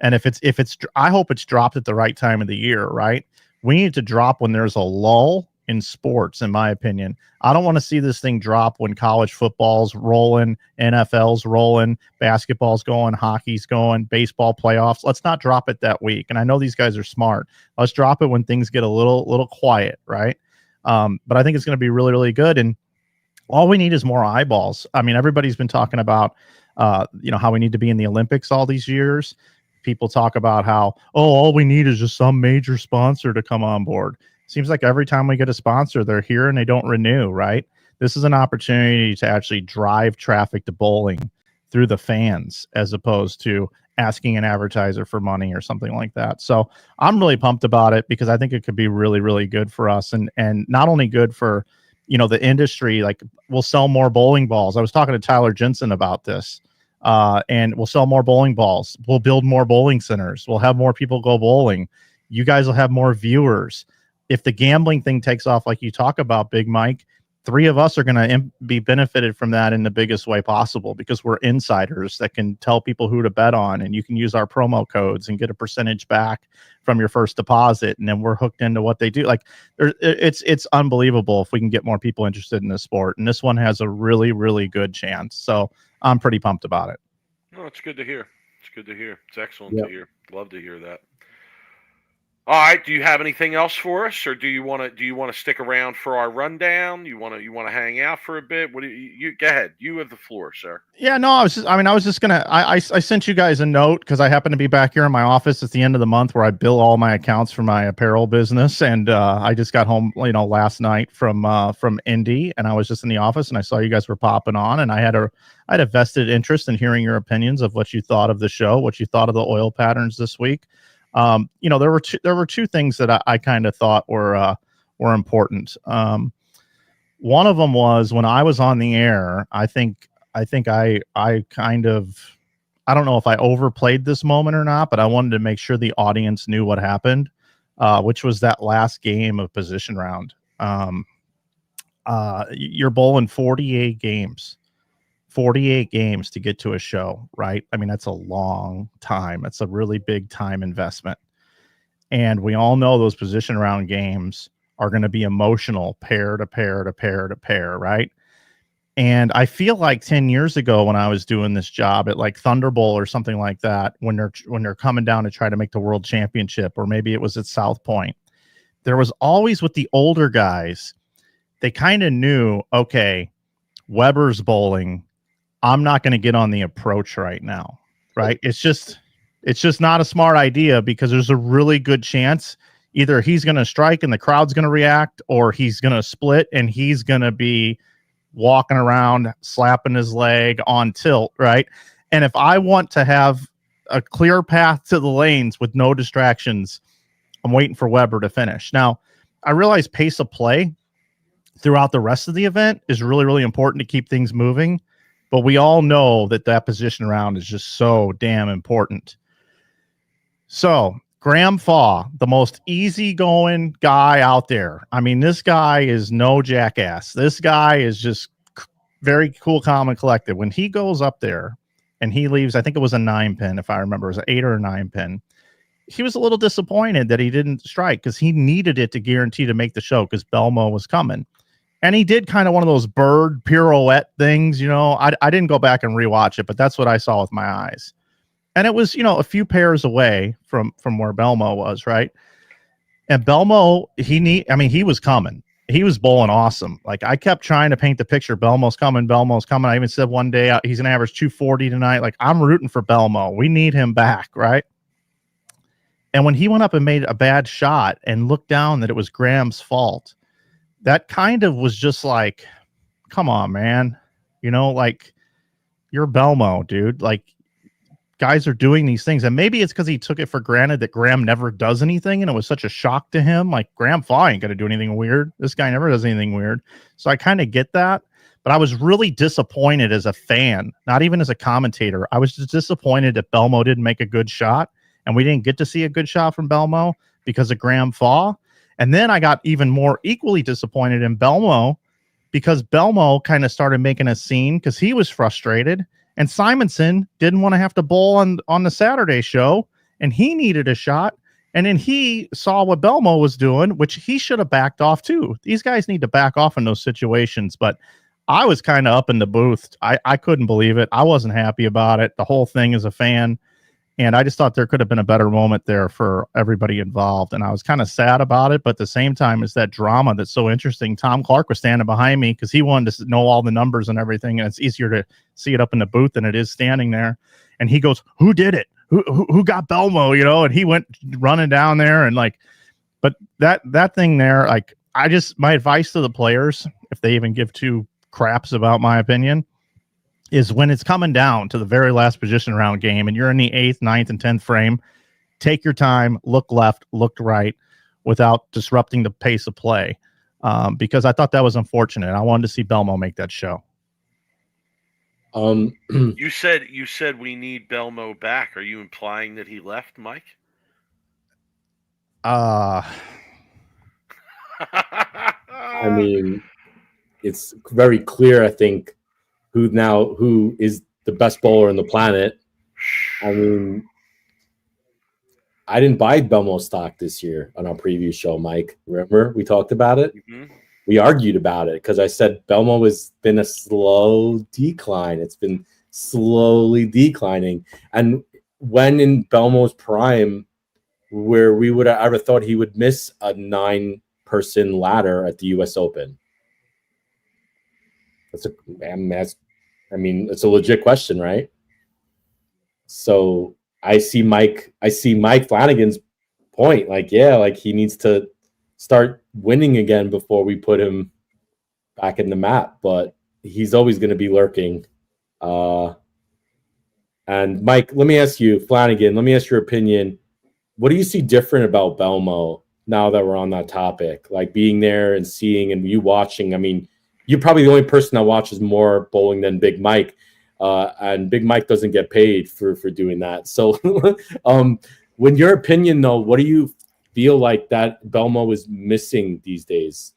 And if it's, I hope it's dropped at the right time of the year, right? We need to drop when there's a lull in sports, in my opinion. I don't want to see this thing drop when college football's rolling, NFL's rolling, basketball's going, hockey's going, baseball playoffs. Let's not drop it that week. And I know these guys are smart. Let's drop it when things get a little quiet, right? But I think it's going to be really, really good. And all we need is more eyeballs. I mean, everybody's been talking about, how we need to be in the Olympics all these years. People talk about how, all we need is just some major sponsor to come on board. Seems like every time we get a sponsor, they're here and they don't renew, right? This is an opportunity to actually drive traffic to bowling through the fans, as opposed to asking an advertiser for money or something like that. So I'm really pumped about it because I think it could be really, really good for us, and not only good for, the industry. Like, we'll sell more bowling balls. I was talking to Tyler Jensen about this, and we'll sell more bowling balls. We'll build more bowling centers. We'll have more people go bowling. You guys will have more viewers. If the gambling thing takes off like you talk about, Big Mike, 3 of us are going to be benefited from that in the biggest way possible, because we're insiders that can tell people who to bet on, and you can use our promo codes and get a percentage back from your first deposit, and then we're hooked into what they do. Like, it's unbelievable if we can get more people interested in this sport, and this one has a really, really good chance. So I'm pretty pumped about it. No, it's good to hear. It's good to hear. It's excellent to hear. Love to hear that. All right. Do you have anything else for us, or do you want to stick around for our rundown? You want to hang out for a bit? What do you go ahead? You have the floor, sir. Yeah, no, I was just gonna. I sent you guys a note because I happen to be back here in my office at the end of the month where I bill all my accounts for my apparel business, and I just got home, last night from Indy, and I was just in the office and I saw you guys were popping on, and I had a vested interest in hearing your opinions of what you thought of the show, what you thought of the oil patterns this week. There were two things that I kind of thought were important. One of them was when I was on the air, I think I kind of, I don't know if I overplayed this moment or not, but I wanted to make sure the audience knew what happened, which was that last game of position round. You're bowling 48 games. 48 games to get to a show, right? I mean, that's a long time. That's a really big time investment. And we all know those position round games are going to be emotional, pair to pair to pair to pair, right? And I feel like 10 years ago when I was doing this job at like Thunderbolt or something like that, when they're coming down to try to make the world championship, or maybe it was at South Point, there was always with the older guys, they kind of knew, okay, Weber's bowling. I'm not going to get on the approach right now, right? It's just not a smart idea because there's a really good chance either he's going to strike and the crowd's going to react, or he's going to split and he's going to be walking around slapping his leg on tilt, right? And if I want to have a clear path to the lanes with no distractions, I'm waiting for Weber to finish. Now, I realize pace of play throughout the rest of the event is really, really important to keep things moving, but we all know that position round is just so damn important. So Graham Faw, the most easygoing guy out there. I mean, this guy is no jackass. This guy is just very cool, calm, and collected. When he goes up there and he leaves, I think it was a 9-pin, if I remember, it was an 8 or a 9-pin. He was a little disappointed that he didn't strike because he needed it to guarantee to make the show because Belmo was coming. And he did kind of one of those bird pirouette things, you know. I didn't go back and rewatch it, but that's what I saw with my eyes. And it was, you know, a few pairs away from where Belmo was, right? And Belmo, he was coming. He was bowling awesome. Like, I kept trying to paint the picture. Belmo's coming. I even said one day he's going to average 240 tonight. Like, I'm rooting for Belmo. We need him back, right? And when he went up and made a bad shot and looked down that it was Graham's fault, that kind of was just like, come on, man. You know, like, you're Belmo, dude. Like, guys are doing these things. And maybe it's because he took it for granted that Graham never does anything. And it was such a shock to him. Like, Graham Faw ain't going to do anything weird. This guy never does anything weird. So I kind of get that. But I was really disappointed as a fan, not even as a commentator. I was just disappointed that Belmo didn't make a good shot. And we didn't get to see a good shot from Belmo because of Graham Faw. And then I got even more equally disappointed in Belmo because Belmo kind of started making a scene because he was frustrated. And Simonson didn't want to have to bowl on the Saturday show, and he needed a shot. And then he saw what Belmo was doing, which he should have backed off too. These guys need to back off in those situations. But I was kind of up in the booth. I couldn't believe it. I wasn't happy about it. The whole thing as a fan. And I just thought there could have been a better moment there for everybody involved. And I was kind of sad about it. But at the same time, it's that drama that's so interesting. Tom Clark was standing behind me because he wanted to know all the numbers and everything. And it's easier to see it up in the booth than it is standing there. And he goes, who did it? Who got Belmo? You know, and he went running down there and like, but that thing there, like, my advice to the players, if they even give two craps about my opinion, is when it's coming down to the very last position round game and you're in the 8th, 9th, and 10th frame, take your time, look left, look right without disrupting the pace of play. Because I thought that was unfortunate. I wanted to see Belmo make that show. You said we need Belmo back. Are you implying that he left, Mike? I mean, it's very clear, I think, who is the best bowler on the planet. I mean, I didn't buy Belmo stock this year on our preview show, Mike. Remember? We talked about it. Mm-hmm. We argued about it because I said Belmo has been a slow decline. It's been slowly declining. And when in Belmo's prime, where we would have ever thought he would miss a 9-person ladder at the U.S. Open? It's a legit question, right? So I see Mike Flanigan's point. Like, yeah, like he needs to start winning again before we put him back in the map. But he's always going to be lurking. And Mike, let me ask you, Flanigan, let me ask your opinion. What do you see different about Belmo now that we're on that topic? Like being there and seeing and you watching. I mean, you're probably the only person that watches more bowling than Big Mike, and Big Mike doesn't get paid for doing that. So, in your opinion, though, what do you feel like that Belmo is missing these days?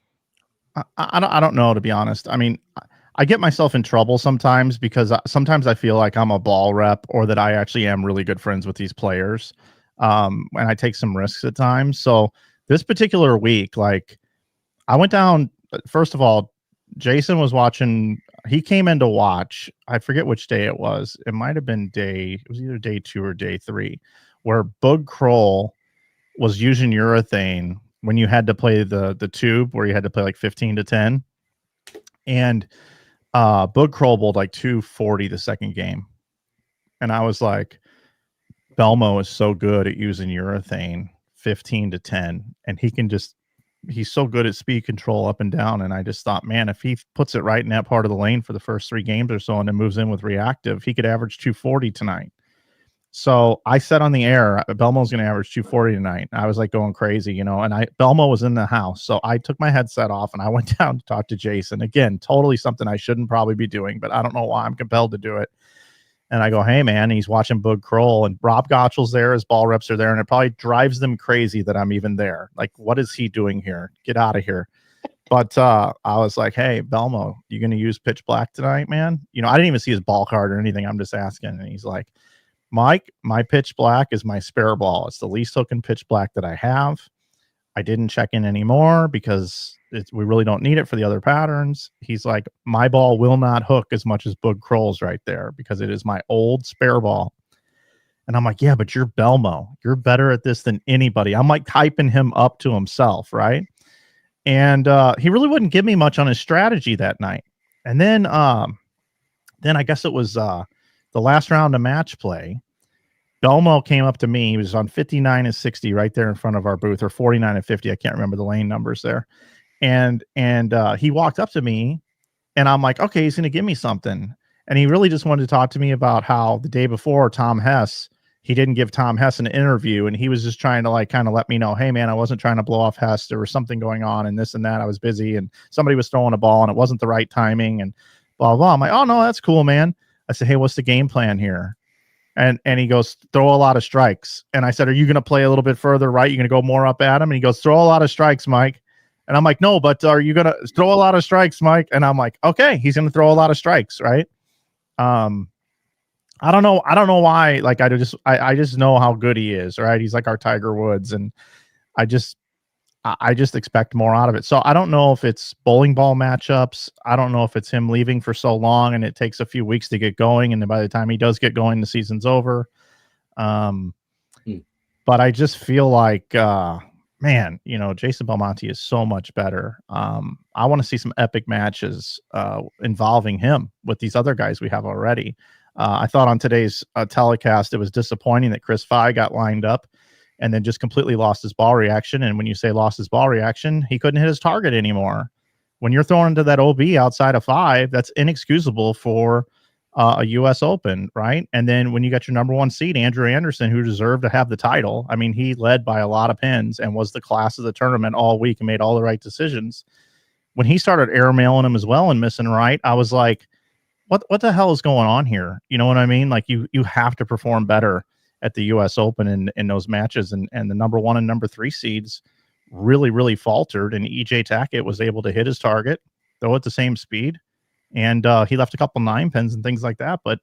I don't know, to be honest. I mean, I get myself in trouble sometimes because sometimes I feel like I'm a ball rep or that I actually am really good friends with these players. And I take some risks at times. So this particular week, like I went down, first of all, Jason was watching, he came in to watch, I forget which day it was. It might've been it was either day 2 or day 3, where Bug Kroll was using urethane when you had to play the tube where you had to play like 15 to 10. And Bug Kroll bowled like 240 the second game. And I was like, Belmo is so good at using urethane 15 to 10. And he's so good at speed control up and down. And I just thought, man, if he puts it right in that part of the lane for the first 3 games or so and then moves in with reactive, he could average 240 tonight. So I said on the air, Belmo's going to average 240 tonight. I was like going crazy, and Belmo was in the house. So I took my headset off and I went down to talk to Jason. Again, totally something I shouldn't probably be doing, but I don't know why I'm compelled to do it. And I go, hey, man, and he's watching Bug Kroll and Rob Gottschall's there. His ball reps are there. And it probably drives them crazy that I'm even there. Like, what is he doing here? Get out of here. But I was like, hey, Belmo, you going to use pitch black tonight, man? I didn't even see his ball card or anything. I'm just asking. And he's like, Mike, my pitch black is my spare ball. It's the least hooking pitch black that I have. I didn't check in anymore because we really don't need it for the other patterns. He's like, my ball will not hook as much as Bug Kroll's right there because it is my old spare ball. And I'm like, yeah, but you're Belmo. You're better at this than anybody. I'm like hyping him up to himself, right? And he really wouldn't give me much on his strategy that night. And then I guess it was the last round of match play. Belmo came up to me. He was on 59 and 60 right there in front of our booth, or 49 and 50. I can't remember the lane numbers there. And he walked up to me and I'm like, okay, he's going to give me something. And he really just wanted to talk to me about how the day before Tom Hess, he didn't give Tom Hess an interview. And he was just trying to like kind of let me know, hey man, I wasn't trying to blow off Hess. There was something going on and this and that. I was busy and somebody was throwing a ball and it wasn't the right timing and blah, blah, blah. I'm like, oh no, that's cool, man. I said, hey, what's the game plan here? And he goes, throw a lot of strikes. And I said, are you going to play a little bit further right? You're going to go more up at him? And he goes, throw a lot of strikes, Mike. And I'm like, no, but are you going to throw a lot of strikes, Mike? And I'm like, okay, he's going to throw a lot of strikes, right? I don't know why. Like, I just know how good he is, right? He's like our Tiger Woods. And I just expect more out of it. So I don't know if it's bowling ball matchups. I don't know if it's him leaving for so long and it takes a few weeks to get going. And then by the time he does get going, the season's over. But I just feel like, man, Jason Belmonte is so much better. I want to see some epic matches involving him with these other guys we have already. I thought on today's telecast, it was disappointing that Chris Fye got lined up and then just completely lost his ball reaction. And when you say lost his ball reaction, he couldn't hit his target anymore. When you're throwing into that OB outside of 5, that's inexcusable for a U.S. Open, right? And then when you got your number 1 seed, Andrew Anderson, who deserved to have the title. I mean, he led by a lot of pins and was the class of the tournament all week and made all the right decisions. When he started airmailing him as well and missing right, I was like, what the hell is going on here? You know what I mean? Like you have to perform better at the U.S. Open in those matches, and the number 1 and number 3 seeds really, really faltered, and EJ Tackett was able to hit his target, throw at the same speed, and he left a couple 9 pins and things like that, but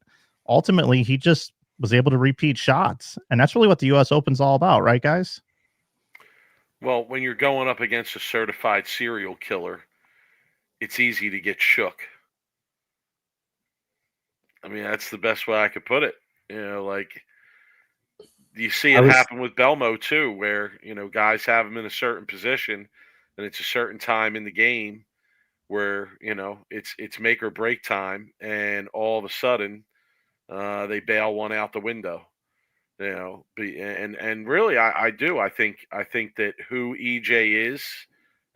ultimately he just was able to repeat shots, and that's really what the U.S. Open's all about, right, guys? Well, when you're going up against a certified serial killer, it's easy to get shook. I mean, that's the best way I could put it. Like you see it happen with Belmo too, where, guys have him in a certain position and it's a certain time in the game where, it's make or break time. And all of a sudden they bail one out the window, and really I do. I think that who EJ is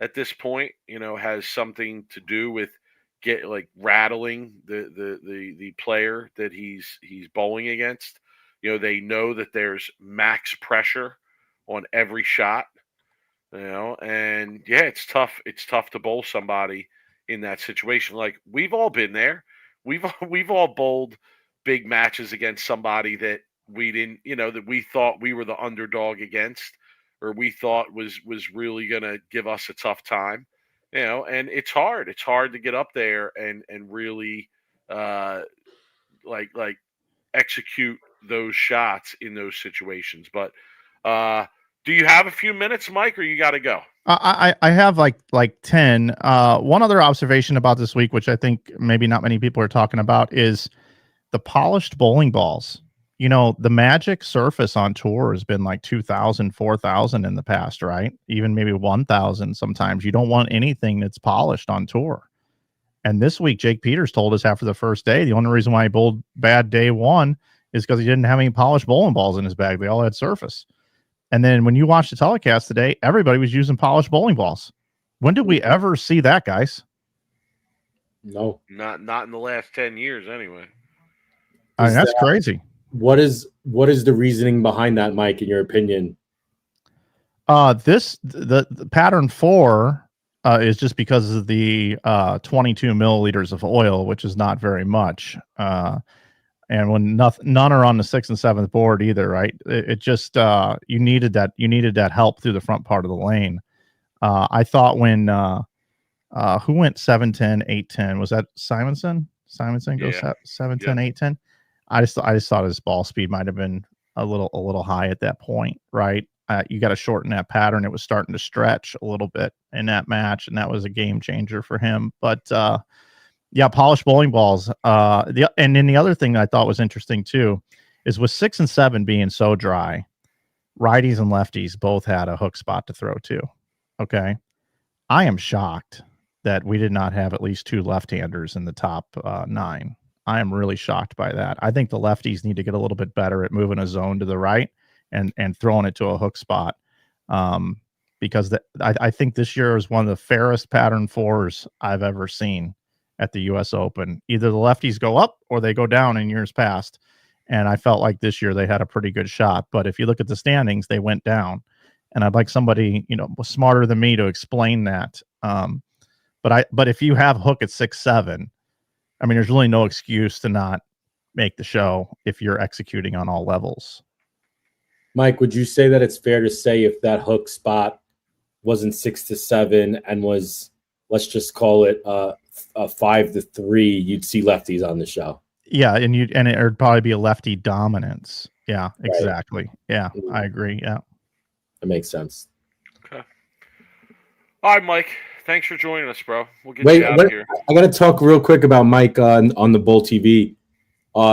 at this point, has something to do with rattling the player that he's bowling against. They know that there's max pressure on every shot, and yeah, it's tough. It's tough to bowl somebody in that situation. Like we've all been there. We've all bowled big matches against somebody that we didn't, that we thought we were the underdog against, or we thought was really going to give us a tough time. and it's hard. It's hard to get up there and really like execute those shots in those situations. But do you have a few minutes, Mike, or you got to go? I have like 10. One other observation about this week, which I think maybe not many people are talking about, is the polished bowling balls. The Magic surface on tour has been like 2,000, 4,000 in the past, right? Even maybe 1,000 sometimes. You don't want anything that's polished on tour. And this week, Jake Peters told us after the first day, the only reason why he bowled bad day one is because he didn't have any polished bowling balls in his bag. They all had surface. And then when you watch the telecast today, everybody was using polished bowling balls. When did we ever see that, guys? No. Not in the last 10 years anyway. I mean, that's crazy. What is the reasoning behind that, Mike, in your opinion? The pattern 4 is just because of the 22 milliliters of oil, which is not very much. And when none are on the 6th and 7th board either, right? It just you needed that help through the front part of the lane. I thought when who went 7-10, 8-10? Was that Simonson? Simonson goes 7-10, 8-10. I just thought his ball speed might have been a little high at that point, right? You got to shorten that pattern. It was starting to stretch a little bit in that match, and that was a game changer for him. But yeah, polished bowling balls. And then the other thing that I thought was interesting too is with 6 and 7 being so dry, righties and lefties both had a hook spot to throw to. Okay, I am shocked that we did not have at least 2 left-handers in the top 9. I am really shocked by that. I think the lefties need to get a little bit better at moving a zone to the right and throwing it to a hook spot. Because I think this year is one of the fairest pattern 4s I've ever seen at the US Open. Either the lefties go up or they go down in years past. And I felt like this year they had a pretty good shot. But if you look at the standings, they went down. And I'd like somebody, smarter than me to explain that. But if you have hook at 6-7, I mean, there's really no excuse to not make the show if you're executing on all levels. Mike, would you say that it's fair to say if that hook spot wasn't 6-7 and was, let's just call it a 5-3, you'd see lefties on the show? Yeah, and it would probably be a lefty dominance. Yeah, Right. exactly. Yeah, I agree. Yeah, that makes sense. Okay. All right, Mike. Thanks for joining us, bro. We'll get you out of here. I got to talk real quick about Mike on the Bull TV.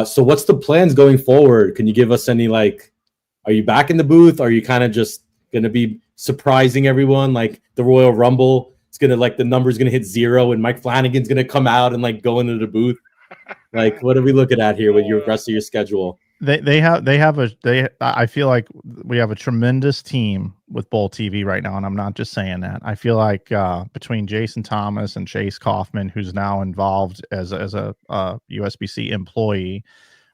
So what's the plans going forward? Can you give us any, are you back in the booth? Are you kind of just going to be surprising everyone like the Royal Rumble? It's going to the number's going to hit 0 and Mike Flanigan's going to come out and go into the booth. What are we looking at here with your rest of your schedule? I feel like we have a tremendous team with Bull TV right now, and I'm not just saying that. I feel like between Jason Thomas and Chase Kaufman, who's now involved as a USBC employee,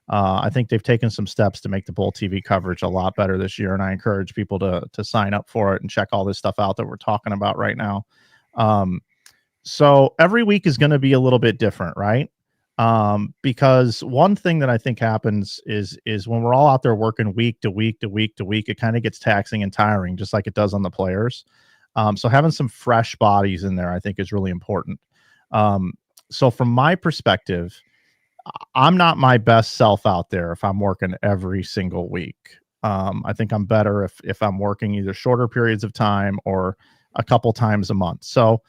I think they've taken some steps to make the Bull TV coverage a lot better this year, and I encourage people to sign up for it and check all this stuff out that we're talking about right now. So every week is going to be a little bit different, right? Because one thing that I think happens is when we're all out there working week to week to week to week, it kind of gets taxing and tiring, just like it does on the players. So having some fresh bodies in there, I think, is really important. So from my perspective, I'm not my best self out there if I'm working every single week. I think I'm better if I'm working either shorter periods of time or a couple times a month. So,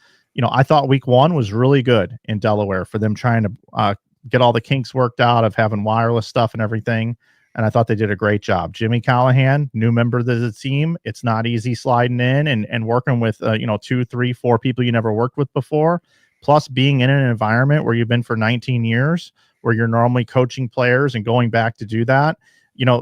I thought week 1 was really good in Delaware for them trying to get all the kinks worked out of having wireless stuff and everything. And I thought they did a great job. Jimmy Callahan, new member of the team. It's not easy sliding in and working with, 2, 3, 4 people you never worked with before. Plus being in an environment where you've been for 19 years, where you're normally coaching players and going back to do that,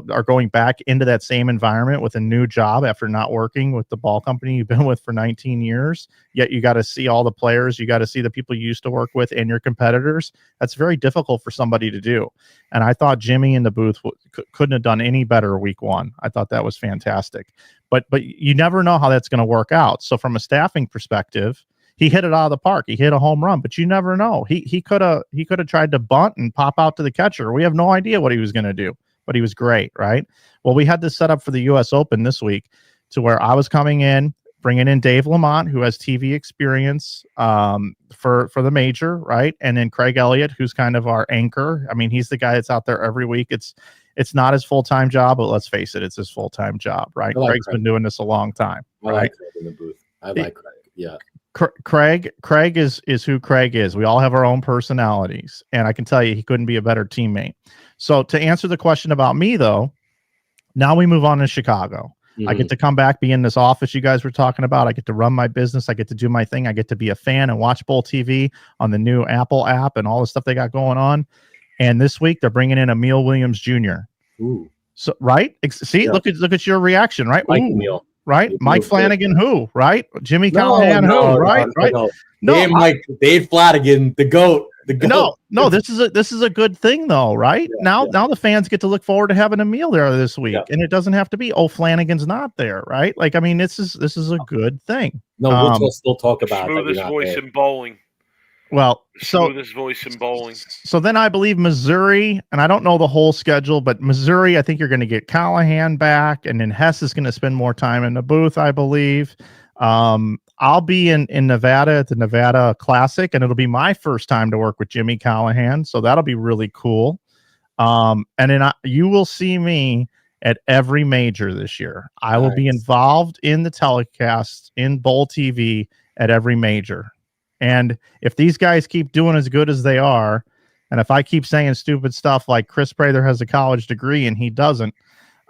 are going back into that same environment with a new job after not working with the ball company you've been with for 19 years. Yet you got to see all the players, you got to see the people you used to work with and your competitors. That's very difficult for somebody to do. And I thought Jimmy in the booth couldn't have done any better week 1. I thought that was fantastic. But you never know how that's going to work out. So from a staffing perspective, he hit it out of the park. He hit a home run, but you never know. He could have tried to bunt and pop out to the catcher. We have no idea what he was going to do. But he was great, right? Well, we had this set up for the U.S. Open this week to where I was coming in bringing in Dave Lamont, who has TV experience for the major, right? And then Craig Elliott, who's kind of our anchor. I mean, he's the guy that's out there every week. It's not his full-time job, but let's face it, it's his full-time job, right? Craig's been doing this a long time, right? I like Craig in the booth. I like Craig. Yeah. Craig is who Craig is. We all have our own personalities, and I can tell you he couldn't be a better teammate. So to answer the question about me, though, now we move on to Chicago. I get to come back, be in this office you guys were talking about. I get to run my business. I get to do my thing. I get to be a fan and watch Bowl TV on the new Apple app and all the stuff they got going on. And this week they're bringing in Emil Williams Jr. Ooh. So right, see, yeah. Look at your reaction, right? Mike Emil. Right, Mike Flanigan, who? Right, Jimmy Callahan, who? Right. No, Dave Flanigan, the goat. No, this is a good thing though, right? Yeah, now the fans get to look forward to having Emil there this week, and it doesn't have to be Flanigan's not there, right? Like, I mean, this is a good thing. No, we'll still talk about smoothest voice in bowling. Well, smoothest voice in bowling. So then I believe Missouri, and I don't know the whole schedule, but Missouri, I think you're going to get Callahan back, and then Hess is going to spend more time in the booth, I believe. I'll be in Nevada at the Nevada Classic, and it'll be my first time to work with Jimmy Callahan, so that'll be really cool. And then you will see me at every major this year. I will be involved in the telecast in Bowl TV at every major. And if these guys keep doing as good as they are, and if I keep saying stupid stuff like Chris Prather has a college degree and he doesn't,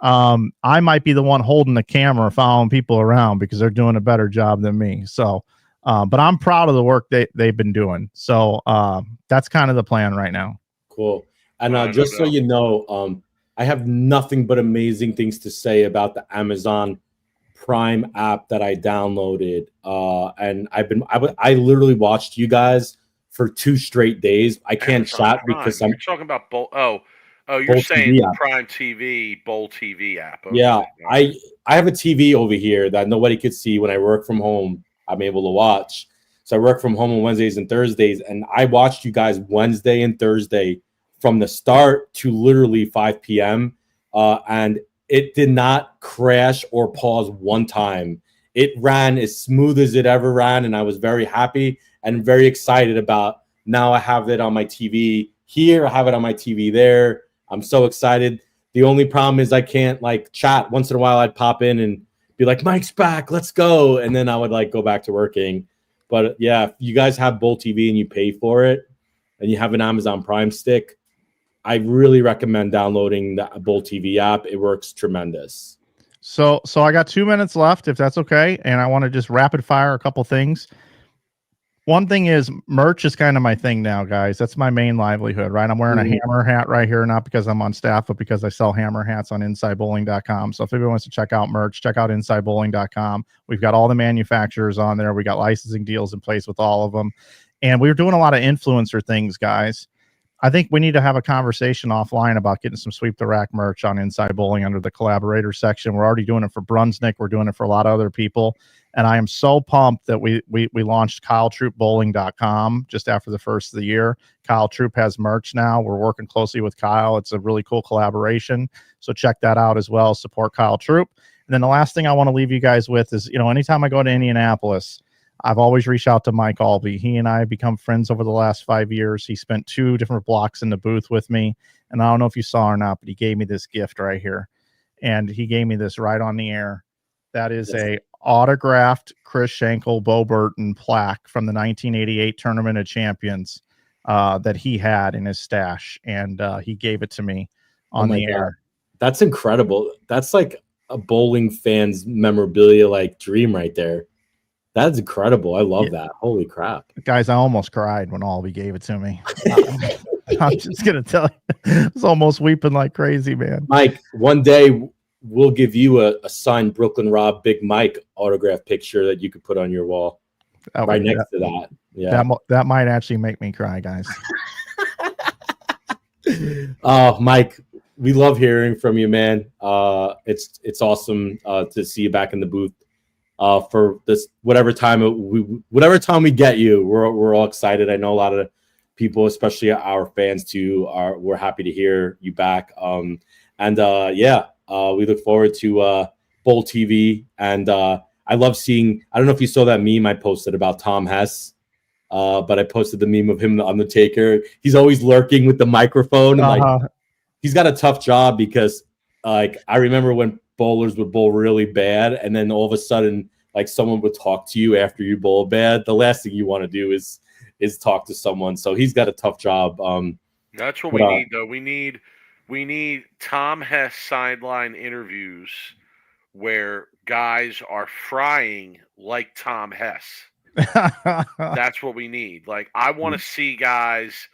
I might be the one holding the camera, following people around because they're doing a better job than me. So, but I'm proud of the work they've been doing. So that's kind of the plan right now. Cool. And just so you know, I have nothing but amazing things to say about the Amazon Prime app that I downloaded. And I literally watched you guys for 2 straight days. I can't chat because I'm talking about Bowl. Oh, you're saying Prime TV, Bowl TV app. Okay. Yeah, I have a TV over here that nobody could see. When I work from home, I'm able to watch. So I work from home on Wednesdays and Thursdays, and I watched you guys Wednesday and Thursday from the start to literally 5 p.m. And it did not crash or pause one time. It ran as smooth as it ever ran, and I was very happy and very excited about now I have it on my TV here. I have it on my TV there. I'm so excited. The only problem is I can't like chat. Once in a while I'd pop in and be like, Mike's back, let's go. And then I would like go back to working. But yeah, if you guys have Bowl TV and you pay for it and you have an Amazon Prime stick, I really recommend downloading the Bowl TV app. It works tremendous. So I got 2 minutes left, if that's okay. And I want to just rapid fire a couple things. One thing is merch is kind of my thing now, guys. That's my main livelihood, right? I'm wearing a Hammer hat right here, not because I'm on staff, but because I sell Hammer hats on InsideBowling.com. So if anybody wants to check out merch, check out InsideBowling.com. We've got all the manufacturers on there. We got licensing deals in place with all of them. And we're doing a lot of influencer things, guys. I think we need to have a conversation offline about getting some Sweep the Rack merch on Inside Bowling under the collaborator section. We're already doing it for Brunsnick. We're doing it for a lot of other people. And I am so pumped that we launched KyleTroopBowling.com just after the first of the year. Kyle Troop has merch now. We're working closely with Kyle. It's a really cool collaboration. So check that out as well. Support Kyle Troop. And then the last thing I want to leave you guys with is, anytime I go to Indianapolis, I've always reached out to Mike Albee. He and I have become friends over the last 5 years. He spent 2 different blocks in the booth with me. And I don't know if you saw or not, but he gave me this gift right here. And he gave me this right on the air. That is a autographed Chris Schenkel Bo Burton plaque from the 1988 Tournament of Champions that he had in his stash. And he gave it to me on the air. That's incredible. That's like a bowling fan's memorabilia like dream right there. That's incredible. I love that. Holy crap. Guys, I almost cried when Albee gave it to me. I'm just going to tell you, I was almost weeping like crazy, man. Mike, one day we'll give you a signed Brooklyn Rob Big Mike autograph picture that you could put on your wall right next to that. Yeah, that might actually make me cry, guys. Mike, we love hearing from you, man. It's awesome to see you back in the booth. For this whatever time we get you, we're all excited. I know a lot of people, especially our fans too, we're happy to hear you back. We look forward to Bowl TV, and I love seeing. I don't know if you saw that meme I posted about Tom Hess, but I posted the meme of him, the Undertaker. He's always lurking with the microphone, and like he's got a tough job because like I remember when bowlers would bowl really bad, and then all of a sudden like someone would talk to you after you bowl bad. The last thing you want to do is talk to someone. So he's got a tough job. That's what we need, though. We need Tom Hess sideline interviews where guys are frying like Tom Hess. That's what we need. Like, I want to see guys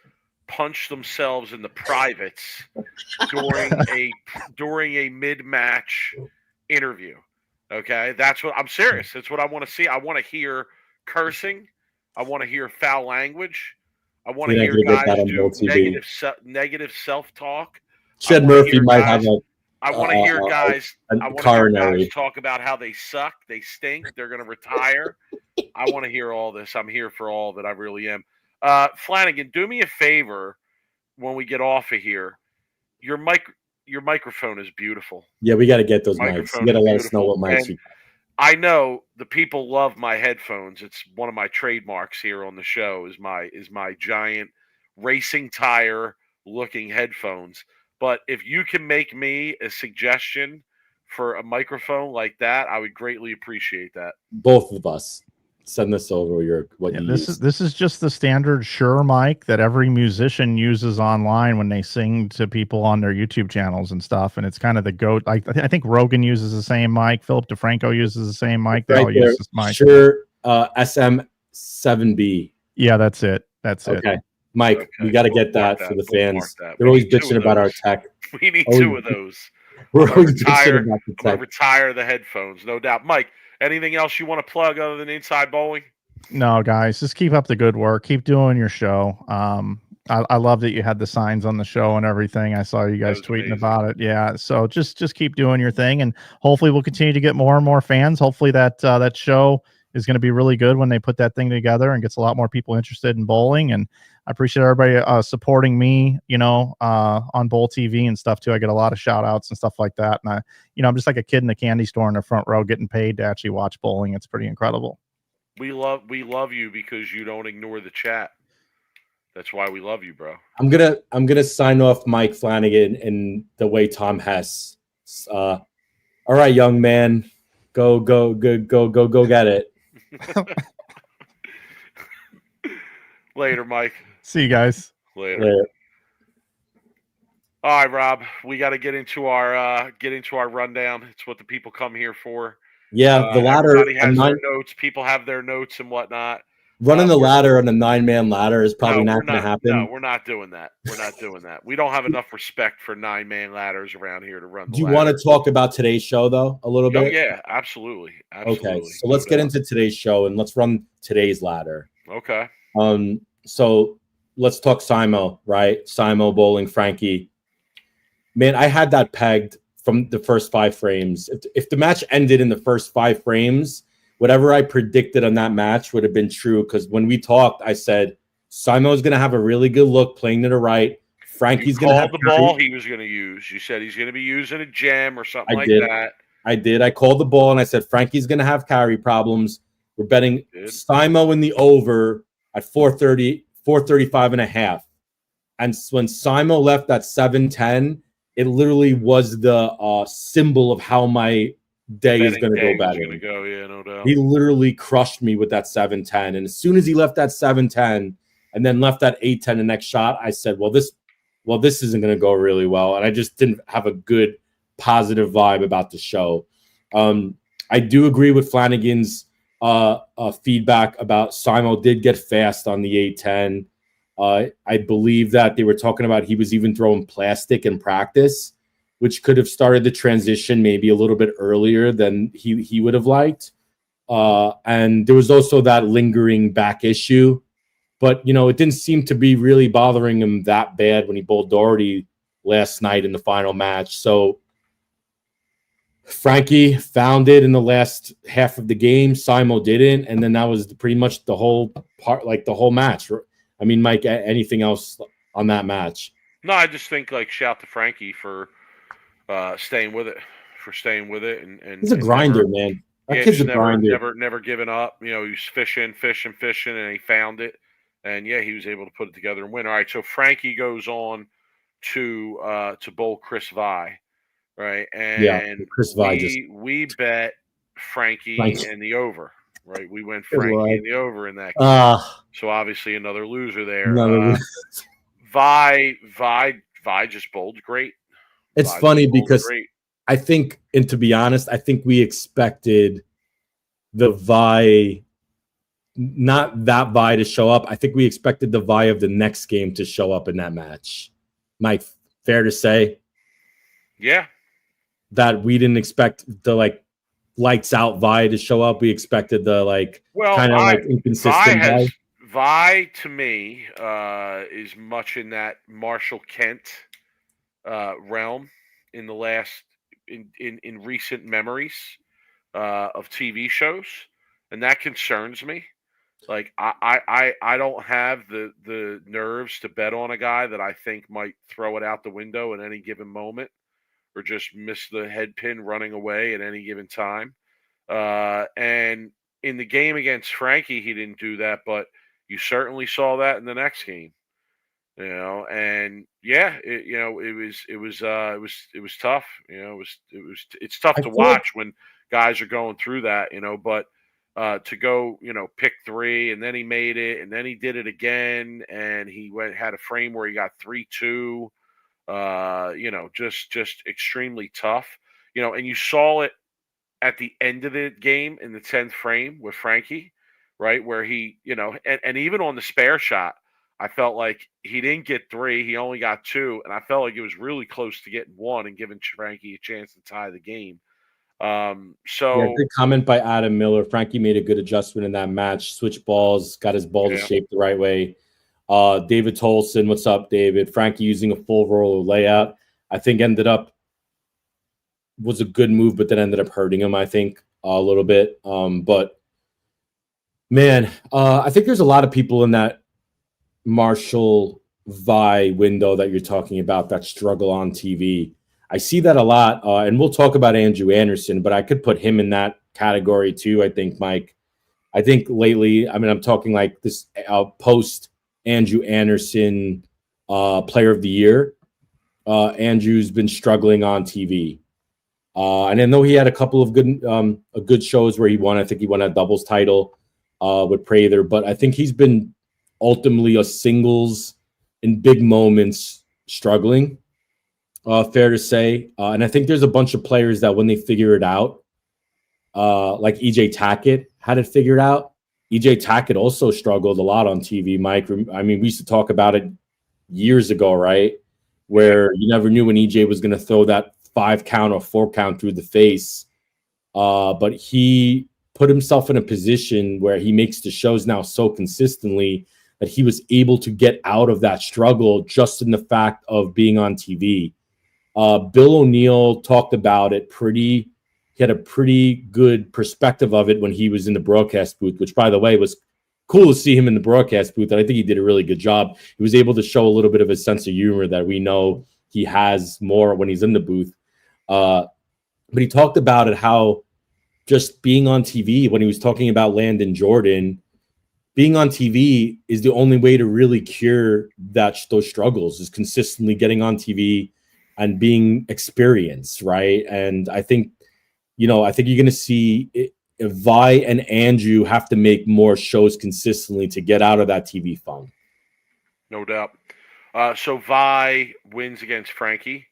punch themselves in the privates during a mid-match interview. Okay, that's what I'm serious. That's what I want to see. I want to hear cursing. I want to hear foul language. I want to hear guys do negative self-talk. Shed Murphy might have a. I want to hear guys. I want to hear guys talk about how they suck, they stink, they're going to retire. I want to hear all this. I'm here for all of it. I really am. Flanigan, do me a favor when we get off of here. Your microphone is beautiful. Yeah, we got to get those mics. You got to let us know what mics you got. I know the people love my headphones. It's one of my trademarks here on the show is my giant racing tire looking headphones. But if you can make me a suggestion for a microphone like that, I would greatly appreciate that. Both of us. Send this over this is just the standard Shure mic that every musician uses online when they sing to people on their YouTube channels and stuff, and it's kind of the goat. I think Rogan uses the same mic. Philip DeFranco uses the same mic. They all use this mic. Shure SM7B. Yeah, that's it. That's it. Okay, Mike, okay. We got to get that for the fans. They're always bitching about our tech. We need two of those. We're always bitching about the tech. I'm gonna retire the headphones, no doubt. Mike, anything else you want to plug other than Inside Bowling? No, guys, just keep up the good work. Keep doing your show. I love that you had the signs on the show and everything. I saw you guys tweeting about it. Yeah, so just keep doing your thing, and hopefully we'll continue to get more and more fans. Hopefully that show is going to be really good when they put that thing together and gets a lot more people interested in bowling. And I appreciate everybody supporting me, on Bowl TV and stuff too. I get a lot of shout outs and stuff like that. And I'm just like a kid in the candy store in the front row getting paid to actually watch bowling. It's pretty incredible. We love you because you don't ignore the chat. That's why we love you, bro. I'm gonna sign off Mike Flanigan in the way Tom Hess. All right, young man, go get it. Later, Mike. See you guys. Later. All right, Rob. We got to get into our rundown. It's what the people come here for. Yeah, the ladder. Everybody has their notes. People have their notes and whatnot. Running the ladder on a 9-man ladder is probably not going to happen. No, we're not doing that. We don't have enough respect for 9-man ladders around here to run. Do you want to talk about today's show though a little bit? Yeah, absolutely. Okay, so let's get into today's show and let's run today's ladder. Okay. So let's talk Simo, right? Simo, Bowling, Frankie. Man, I had that pegged from the first 5 frames. If the match ended in the first 5 frames, whatever I predicted on that match would have been true. Because when we talked, I said Simo's going to have a really good look playing to the right. Frankie's going to have the ball he was going to use. You said he's going to be using a gem or something that. I did. I called the ball and I said Frankie's going to have carry problems. We're betting Simo in the over at 435 and a half. And when Simo left that 7-10, it literally was the symbol of how my day is going to go betting. Yeah, no doubt. He literally crushed me with that 7-10. And as soon as he left that 7-10 and then left that 8-10 the next shot, I said, well, this isn't going to go really well. And I just didn't have a good positive vibe about the show. I do agree with Flanigan's feedback about Simo did get fast on the 8-10. I believe that they were talking about he was even throwing plastic in practice, which could have started the transition maybe a little bit earlier than he would have liked. And there was also that lingering back issue. But, it didn't seem to be really bothering him that bad when he bowled Doherty last night in the final match. So Frankie found it in the last half of the game. Simo didn't. And then that was pretty much the whole part, like the whole match. I mean, Mike, anything else on that match? No, I just think shout to Frankie for staying with it, and he's a grinder, man. That Yeah, kid's just a grinder. never giving up. You know, he was fishing, and he found it. And yeah, he was able to put it together and win. All right, so Frankie goes on to bowl Chris Vi, right? Yeah, And Chris Vi just we bet Frankie like and the over, right? We went good Frankie lord. and the over in that game. Ah, So obviously another loser there. no. Vi just bowled great. It's Vi just funny bowled because great. I think, and to be honest, I think we expected the Vi, not that Vi to show up. I think we expected the Vi of the next game to show up in that match. Mike, fair to say Yeah. that we didn't expect the lights out Vi to show up. We expected the Well, kind of inconsistent Vi. Vi to me is much in that Marshall Kent realm in the last in recent memories of TV shows, and that concerns me. Like I don't have the nerves to bet on a guy that I think might throw it out the window at any given moment or just miss the head pin running away at any given time. And in the game against Frankie, he didn't do that, but you certainly saw that in the next game. You know, and yeah, it was tough. You know, it's tough I to feel like watch when guys are going through that. You know, but to go, pick three, and then he made it, and then he did it again, and he had a frame where he got 3-2. Just extremely tough. You know, and you saw it at the end of the game in the 10th frame with Frankie, right? Where he, and even on the spare shot, I felt like he didn't get 3, he only got 2, and I felt like it was really close to getting 1 and giving Frankie a chance to tie the game. Yeah, So good comment by Adam Miller. Frankie made a good adjustment in that match. Switch balls, got his ball to yeah, shape the right way. David Tolson, what's up, David? Frankie using a full roller layout, I think was a good move, but then ended up hurting him, I think, a little bit. But man, I think there's a lot of people in that Marshall Vi window that you're talking about that struggle on TV. I see that a lot, and we'll talk about Andrew Anderson, but I could put him in that category too, I think, Mike. I think lately, I mean, I'm talking like this post Andrew Anderson player of the year. Andrew's been struggling on TV. And I know he had a couple of good shows where he won. I think he won a doubles title with Prather, but I think he's been ultimately a singles in big moments struggling. Fair to say. And I think there's a bunch of players that when they figure it out, like EJ Tackett had it figured out. EJ Tackett also struggled a lot on TV, Mike. I mean, we used to talk about it years ago, right? Where you never knew when EJ was going to throw that 5 count or 4 count through the face. But he put himself in a position where he makes the shows now so consistently that he was able to get out of that struggle just in the fact of being on TV. Bill O'Neill talked about it he had a pretty good perspective of it when he was in the broadcast booth, which, by the way, was cool to see him in the broadcast booth. And I think he did a really good job. He was able to show a little bit of a sense of humor that we know he has more when he's in the booth. But he talked about it, how just being on TV, when he was talking about Landon Jordan, being on TV is the only way to really cure those struggles, is consistently getting on TV and being experienced, right? And I think you're going to see Vi and Andrew have to make more shows consistently to get out of that TV funk. no doubt. So Vi wins against Frankie,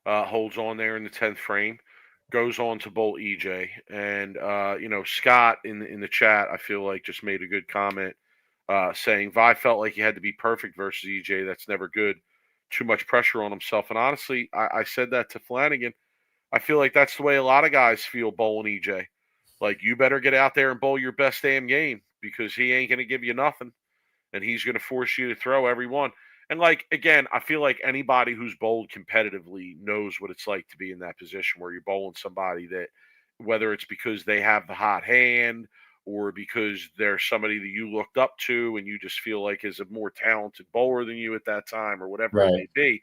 holds on there in the 10th frame, goes on to bowl EJ. And, Scott in the chat, I feel like just made a good comment saying Vi felt like he had to be perfect versus EJ. That's never good. Too much pressure on himself. And honestly, I said that to Flanagan. I feel like that's the way a lot of guys feel bowling EJ. Like, you better get out there and bowl your best damn game because he ain't going to give you nothing. And he's going to force you to throw every one. And, again, I feel like anybody who's bowled competitively knows what it's like to be in that position where you're bowling somebody that, whether it's because they have the hot hand or because they're somebody that you looked up to and you just feel like is a more talented bowler than you at that time or whatever it may be.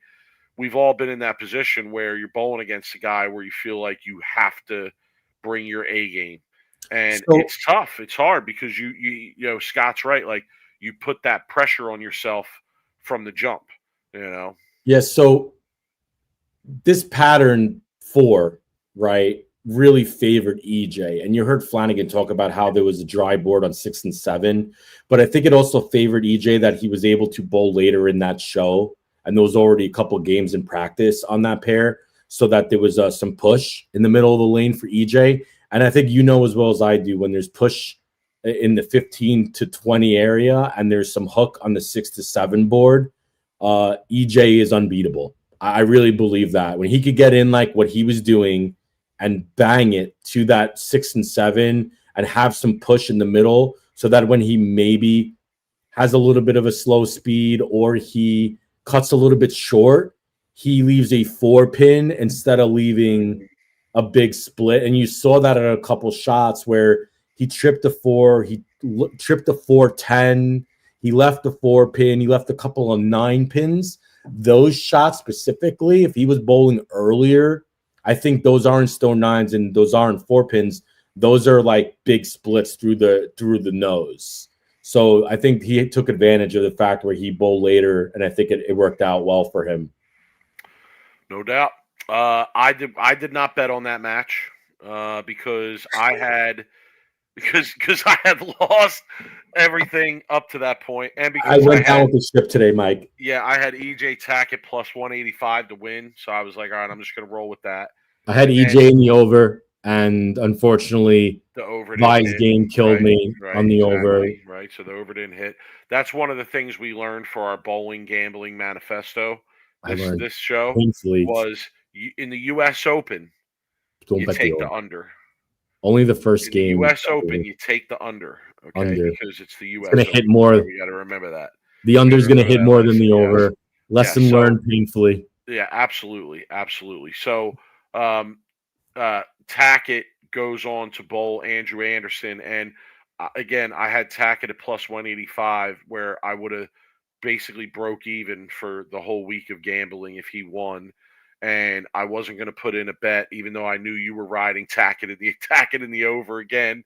We've all been in that position where you're bowling against a guy where you feel like you have to bring your A game. And So, it's tough. It's hard because you know, Scott's right. Like, you put that pressure on yourself from the jump, you know? yeah, so this pattern 4, right, really favored EJ. And you heard Flanigan talk about how there was a dry board on 6 and 7. But I think it also favored EJ that he was able to bowl later in that show. And there was already a couple games in practice on that pair, so that there was some push in the middle of the lane for EJ. And I think you know as well as I do, when there's push in the 15 to 20 area and there's some hook on the 6 to 7 board, EJ is unbeatable. I really believe that. When he could get in like what he was doing and bang it to that 6 and 7 and have some push in the middle, so that when he maybe has a little bit of a slow speed or he cuts a little bit short, he leaves a 4-pin instead of leaving a big split. And you saw that at a couple shots where he tripped the 4, he tripped the 4-10, he left the 4-pin, he left a couple of 9-pins. Those shots specifically, if he was bowling earlier, I think those aren't stone 9s and those aren't 4-pins. Those are like big splits through the nose. So I think he took advantage of the fact where he bowled later, and I think it worked out well for him. No doubt. I did not bet on that match because I had lost everything up to that point, and because I went down with the ship today, Mike. Yeah, I had EJ Tackett plus 185 to win, so I was like, all right, I'm just going to roll with that. I had EJ in the over, and unfortunately, the over Vi's game killed me on the over. Right, so the over didn't hit. That's one of the things we learned for our bowling gambling manifesto. This show was in the U.S. Open. You take the under. Only the first game. U.S. Open, you take the under. Okay, because it's the U.S. It's going to hit more. You got to remember that. The under is going to hit more than the over. Lesson learned painfully. Yeah, absolutely. So, Tackett goes on to bowl Andrew Anderson. And again, I had Tackett at plus 185, where I would have basically broke even for the whole week of gambling if he won. And I wasn't going to put in a bet, even though I knew you were riding Tackett in the over again.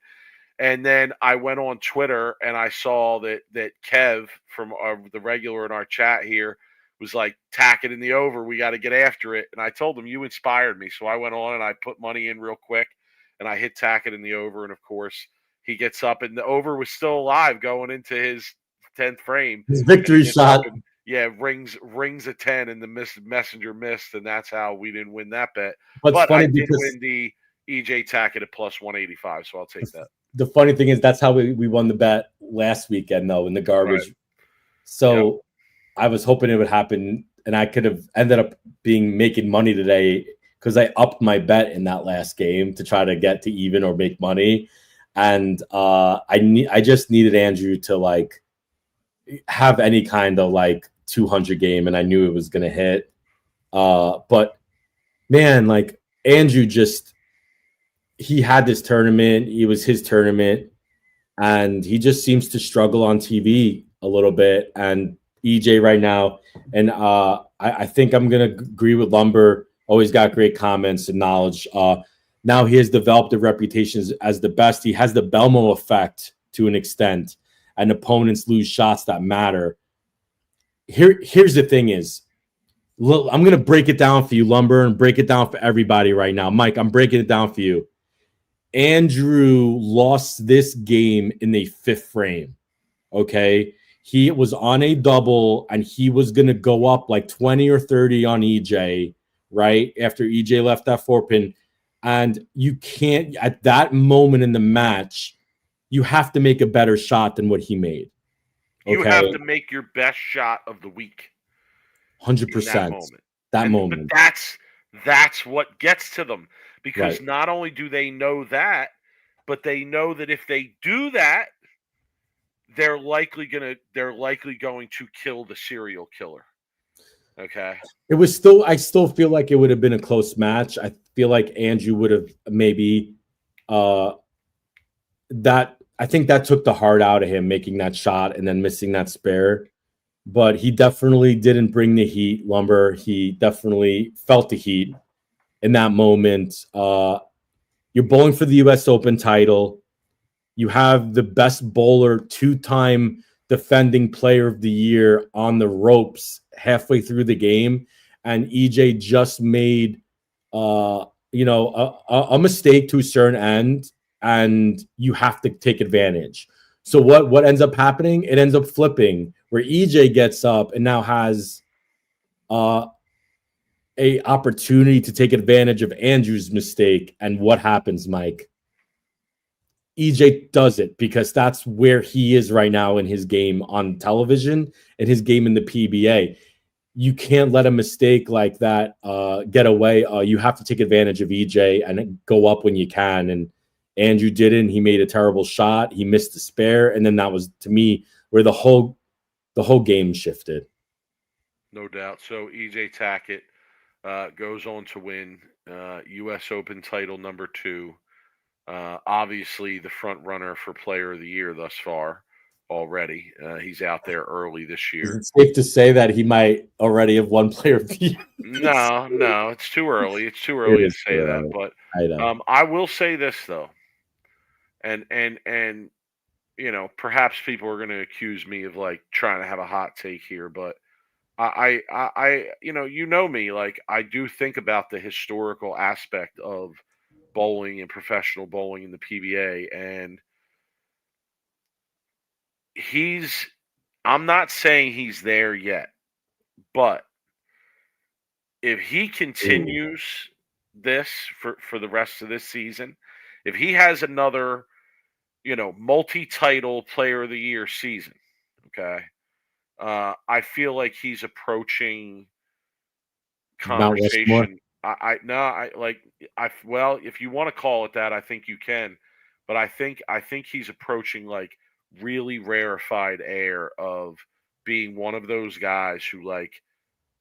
And then I went on Twitter and I saw that Kev from the regular in our chat here was like, Tackett in the over, we got to get after it. And I told him, you inspired me. So I went on and I put money in real quick and I hit Tackett in the over. And of course, he gets up and the over was still alive going into his 10th frame. His victory shot. Rings a 10 and the messenger missed. And that's how we didn't win that bet. But I did win the EJ Tackett at plus 185. So I'll take that. The funny thing is that's how we won the bet last weekend, though, in the garbage. Right. So I was hoping it would happen, and I could have ended up making money today because I upped my bet in that last game to try to get to even or make money. And I just needed Andrew to like have any kind of like 200 game, and I knew it was going to hit. But man, like Andrew he had this tournament. It was his tournament, and he just seems to struggle on TV a little bit. And EJ right now, and I think I'm going to agree with Lumber. Always got great comments and knowledge. Now he has developed a reputation as the best. He has the Belmo effect to an extent, and opponents lose shots that matter. Here's the thing is, look, I'm going to break it down for you, Lumber, and break it down for everybody right now. Mike, I'm breaking it down for you. Andrew lost this game in the 5th frame, okay? He was on a double, and he was going to go up like 20 or 30 on EJ, right, after EJ left that 4-pin. And you can't, at that moment in the match, you have to make a better shot than what he made. Okay? You have to make your best shot of the week. 100%. That moment. But that's what gets to them. Because not only do they know that, but they know that if they do that, they're likely going to kill the serial killer. Okay. I still feel like it would have been a close match. I feel like Andrew would have maybe I think that took the heart out of him, making that shot and then missing that spare. But he definitely didn't bring the heat, Lumber. He definitely felt the heat in that moment. You're bowling for the U.S. Open title. You have the best bowler, 2-time defending player of the year on the ropes halfway through the game. And EJ just made, a mistake to a certain end, and you have to take advantage. So what ends up happening? It ends up flipping where EJ gets up and now has a opportunity to take advantage of Andrew's mistake. And what happens, Mike? EJ does it because that's where he is right now in his game on television and his game in the PBA. You can't let a mistake like that get away. You have to take advantage of EJ and go up when you can. And Andrew didn't. He made a terrible shot. He missed the spare. And then that was, to me, where the whole game shifted. No doubt. So EJ Tackett goes on to win U.S. Open title number 2. Obviously, the front runner for Player of the Year thus far already. He's out there early this year. Is it safe to say that he might already have won Player of the Year? No, it's too early. It's too early to say that. But I will say this though, and perhaps people are going to accuse me of like trying to have a hot take here, but I me, like I do think about the historical aspect of bowling and professional bowling in the PBA, and I'm not saying he's there yet, but if he continues this for the rest of this season, if he has another, multi-title Player of the Year season, okay, I feel like he's approaching conversation. If you want to call it that, I think you can, but I think he's approaching like really rarefied air of being one of those guys who like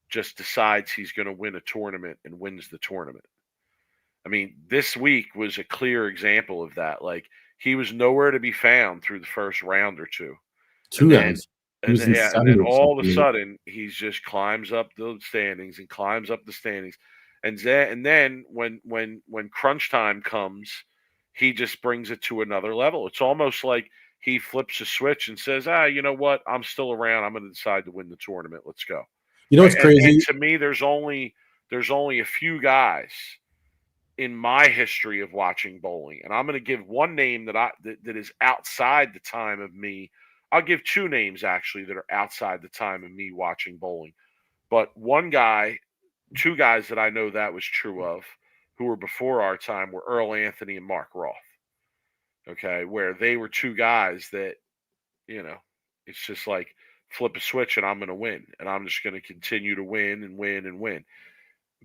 just decides he's going to win a tournament and wins the tournament. I mean, this week was a clear example of that. Like he was nowhere to be found through the first round or two. Two rounds. And then all of a sudden, he just climbs up the standings. And then when crunch time comes, he just brings it to another level. It's almost like he flips a switch and says, you know what? I'm still around. I'm going to decide to win the tournament. Let's go. You know what's crazy? And to me, there's only a few guys in my history of watching bowling. And I'm going to give one name that is outside the time of me. I'll give 2 names, actually, that are outside the time of me watching bowling. But 2 guys that I know that was true of, who were before our time, were Earl Anthony and Mark Roth. Okay, where they were 2 guys that, it's just like flip a switch and I'm going to win. And I'm just going to continue to win and win and win.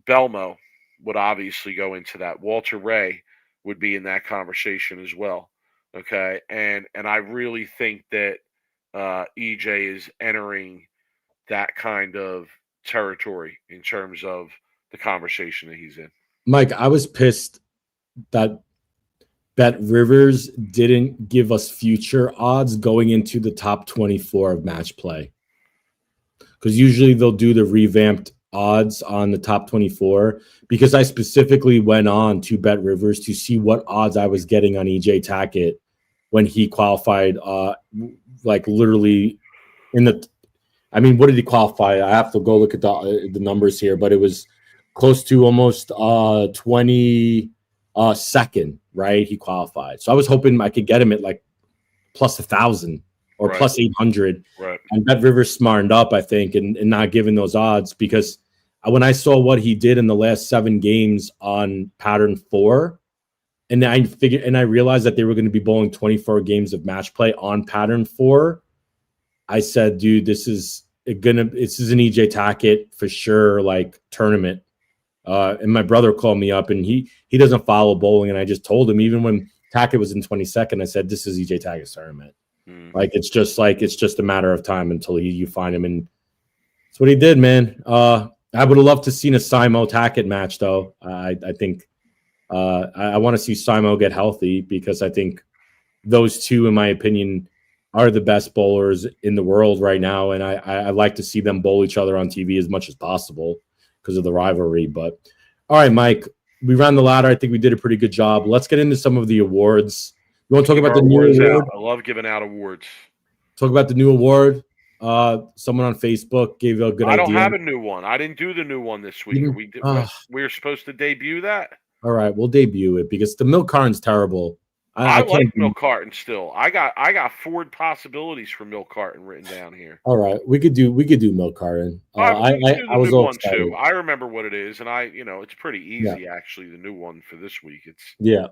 Belmo would obviously go into that. Walter Ray would be in that conversation as well. Okay, and I really think that EJ is entering that kind of territory in terms of the conversation that he's in. Mike, I was pissed that Bet Rivers didn't give us future odds going into the top 24 of match play. Because usually they'll do the revamped odds on the top 24, because I specifically went on to Bet Rivers to see what odds I was getting on EJ Tackett when he qualified, like literally what did he qualify? I have to go look at the numbers here, but it was close to almost 22nd, right? He qualified. So I was hoping I could get him at like plus 1,000 or plus 800. Right. And Bet Rivers smartened up, I think, and not giving those odds, because when I saw what he did in the last 7 games on pattern 4, and I realized that they were going to be bowling 24 games of match play on pattern 4. I said, dude, this is an EJ Tackett for sure, like tournament. And my brother called me up, and he doesn't follow bowling, and I just told him, even when Tackett was in 22nd, I said, this is EJ Tackett's tournament. Like it's just a matter of time until you find him, and that's what he did, man. I would have loved to seen a Simo Tackett match, though. I think I want to see Simo get healthy, because I think those 2, in my opinion, are the best bowlers in the world right now, and I like to see them bowl each other on TV as much as possible because of the rivalry. But all right, Mike, we ran the ladder. I think we did a pretty good job. Let's get into some of the awards You want to talk Give about our the new awards award? out. I love giving out awards. Talk about the new award. Someone on Facebook gave you a good I idea. don't have a new one. I didn't do the new one this week. We were supposed to debut that. All right, we'll debut it because the milk carton's terrible. I can't like milk carton still. I got 4 possibilities for milk carton written down here. All right, we could do milk carton. All right, we can do I the was new all one excited. too. I remember what it is, and it's pretty easy actually. The new one for this week. It's Yeah.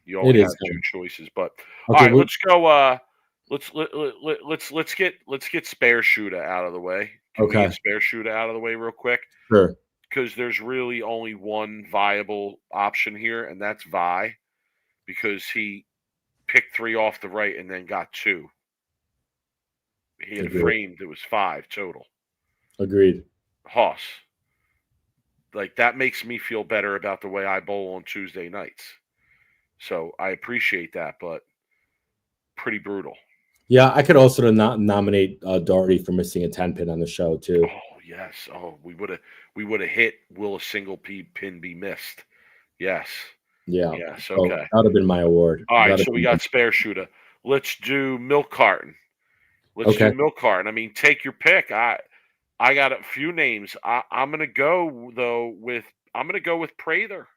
You only It have is 2 choices, but Okay, all right, let's go. Let's get spare shooter out of the way. Can we get spare shooter out of the way real quick? Sure. Because there's really only one viable option here, and that's Vi, because he picked 3 off the right and then got 2. He had a frame that was 5 total. Agreed. Hoss. Like, that makes me feel better about the way I bowl on Tuesday nights. So I appreciate that, but pretty brutal. Yeah, I could also not nominate Doherty for missing a 10-pin on the show too. Oh yes. Oh, we would have hit. Will a single pin be missed? Yes. Yeah. Yes. So Okay. that would have been my award. All right. So we got spare shooter. Let's do milk carton. Let's do milk carton. I mean, take your pick. I got a few names. I'm gonna go with Prather.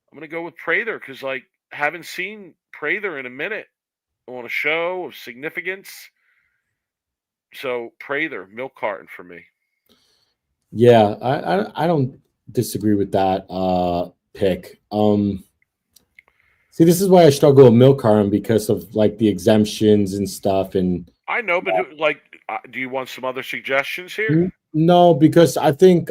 I'm gonna go with Prather because haven't seen Prather in a minute on a show of significance. So Prather, milk carton for me. Yeah, I don't disagree with that pick. See, this is why I struggle with milk carton because of the exemptions and stuff. And I know, but do you want some other suggestions here? No, because I think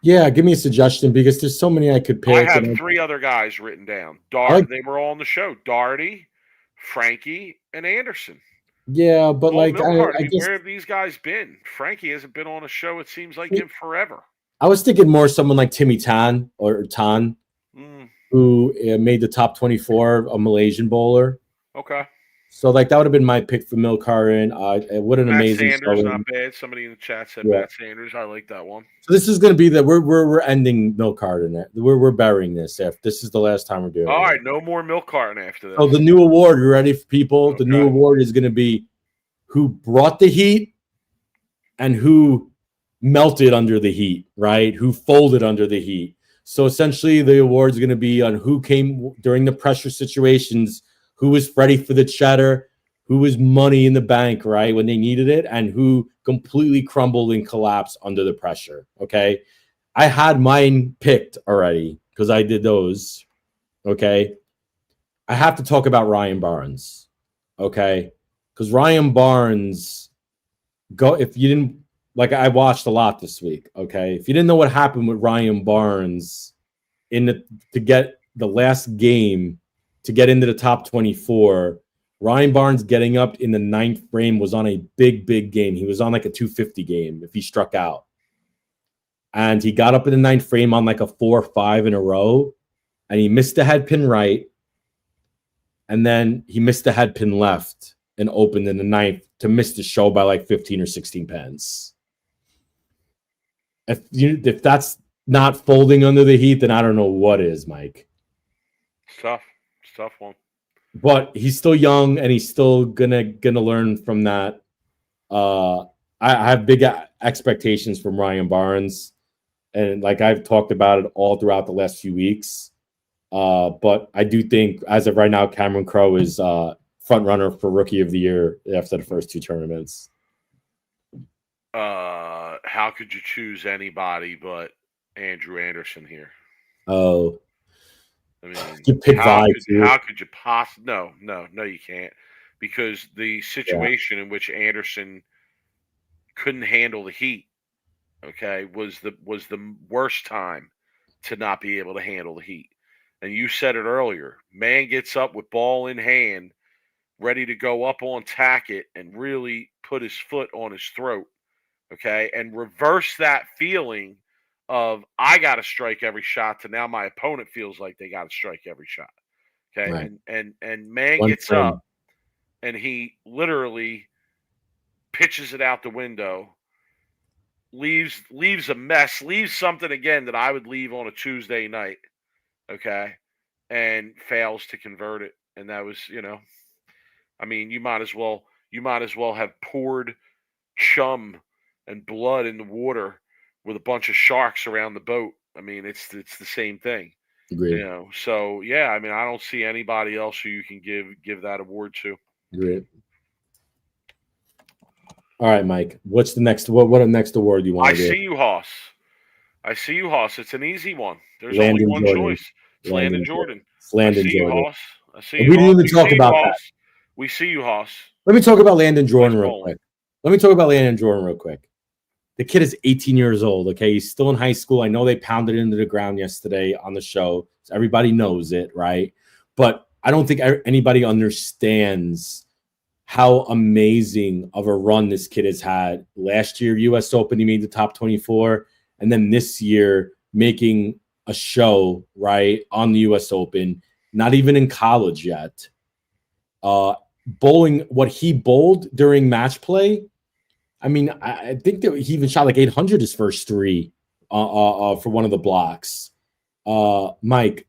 yeah, give me a suggestion because there's so many I could pick. I have 3 other guys written down. They were all on the show. Doherty, Frankie, and Anderson. Yeah, but I mean, guess, where have these guys been? Frankie hasn't been on a show, it seems like, in forever. I was thinking more someone like Timmy Tan or Tan, who made the top 24, a Malaysian bowler. Okay. So that would have been my pick for milk carton. What an amazing Matt Sanders, show. not bad. Somebody in the chat said Matt Sanders. I like that one. So this is going to be that we're ending milk carton. We're burying this. If this is the last time we're doing it. All right, no more milk carton after this. So the new award, you ready for people? Okay. The new award is going to be who brought the heat and who melted under the heat, right? Who folded under the heat. So essentially the award is going to be on who came during the pressure situations, who was ready for the cheddar, who was money in the bank, right, when they needed it, and who completely crumbled and collapsed under the pressure, okay? I had mine picked already because I did those, okay? I have to talk about Ryan Barnes, okay? Because Ryan Barnes, if you didn't, I watched a lot this week, okay? If you didn't know what happened with Ryan Barnes to get the last game to get into the top 24, Ryan Barnes getting up in the 9th frame was on a big game. He was on a 250 game if he struck out. And he got up in the 9th frame on a 4-5 in a row, and he missed the head pin right, and then he missed the head pin left and opened in the 9th to miss the show by 15 or 16 pence. If that's not folding under the heat, then I don't know what is, Mike. It's tough. It's a tough one. But he's still young, and he's still gonna learn from that. I have big expectations from Ryan Barnes, and I've talked about it all throughout the last few weeks. But I do think, as of right now, Cameron Crowe is front runner for Rookie of the Year after the first 2 tournaments. How could you choose anybody but Andrew Anderson here? Oh. I mean, you pick how could you possibly? No, you can't, because the situation in which Anderson couldn't handle the heat, okay, was the worst time to not be able to handle the heat. And you said it earlier. Man gets up with ball in hand, ready to go up on tacket and really put his foot on his throat, okay, and reverse that feeling of I got to strike every shot to now my opponent feels like they got to strike every shot. Okay. Right. And man gets up and he literally pitches it out the window, leaves a mess, leaves something again that I would leave on a Tuesday night. Okay. and fails to convert it. And that was, I mean, you might as well have poured chum and blood in the water with a bunch of sharks around the boat. I mean, it's the same thing. Agreed. So yeah, I mean, I don't see anybody else who you can give that award to. Agreed. All right, Mike. What's the next? What next award you want to do? I see you, Hoss. It's an easy one. There's Landon only one Jordan. choice. It's Landon Jordan. Landon I see Jordan. you, Hoss. I see you. We didn't even We talk see about you, that. Hoss. We see you, Hoss. Let me talk about Landon Jordan real bowling. quick. The kid is 18 years old. Okay, he's still in high school. I know they pounded it into the ground yesterday on the show. So everybody knows it, right? But I don't think anybody understands how amazing of a run this kid has had. Last year, U.S. Open, he made the top 24. And then this year, making a show, right, on the U.S. Open, not even in college yet. Bowling, what he bowled during match play, I mean, I think that he even shot like 800 his first three for one of the blocks. Mike,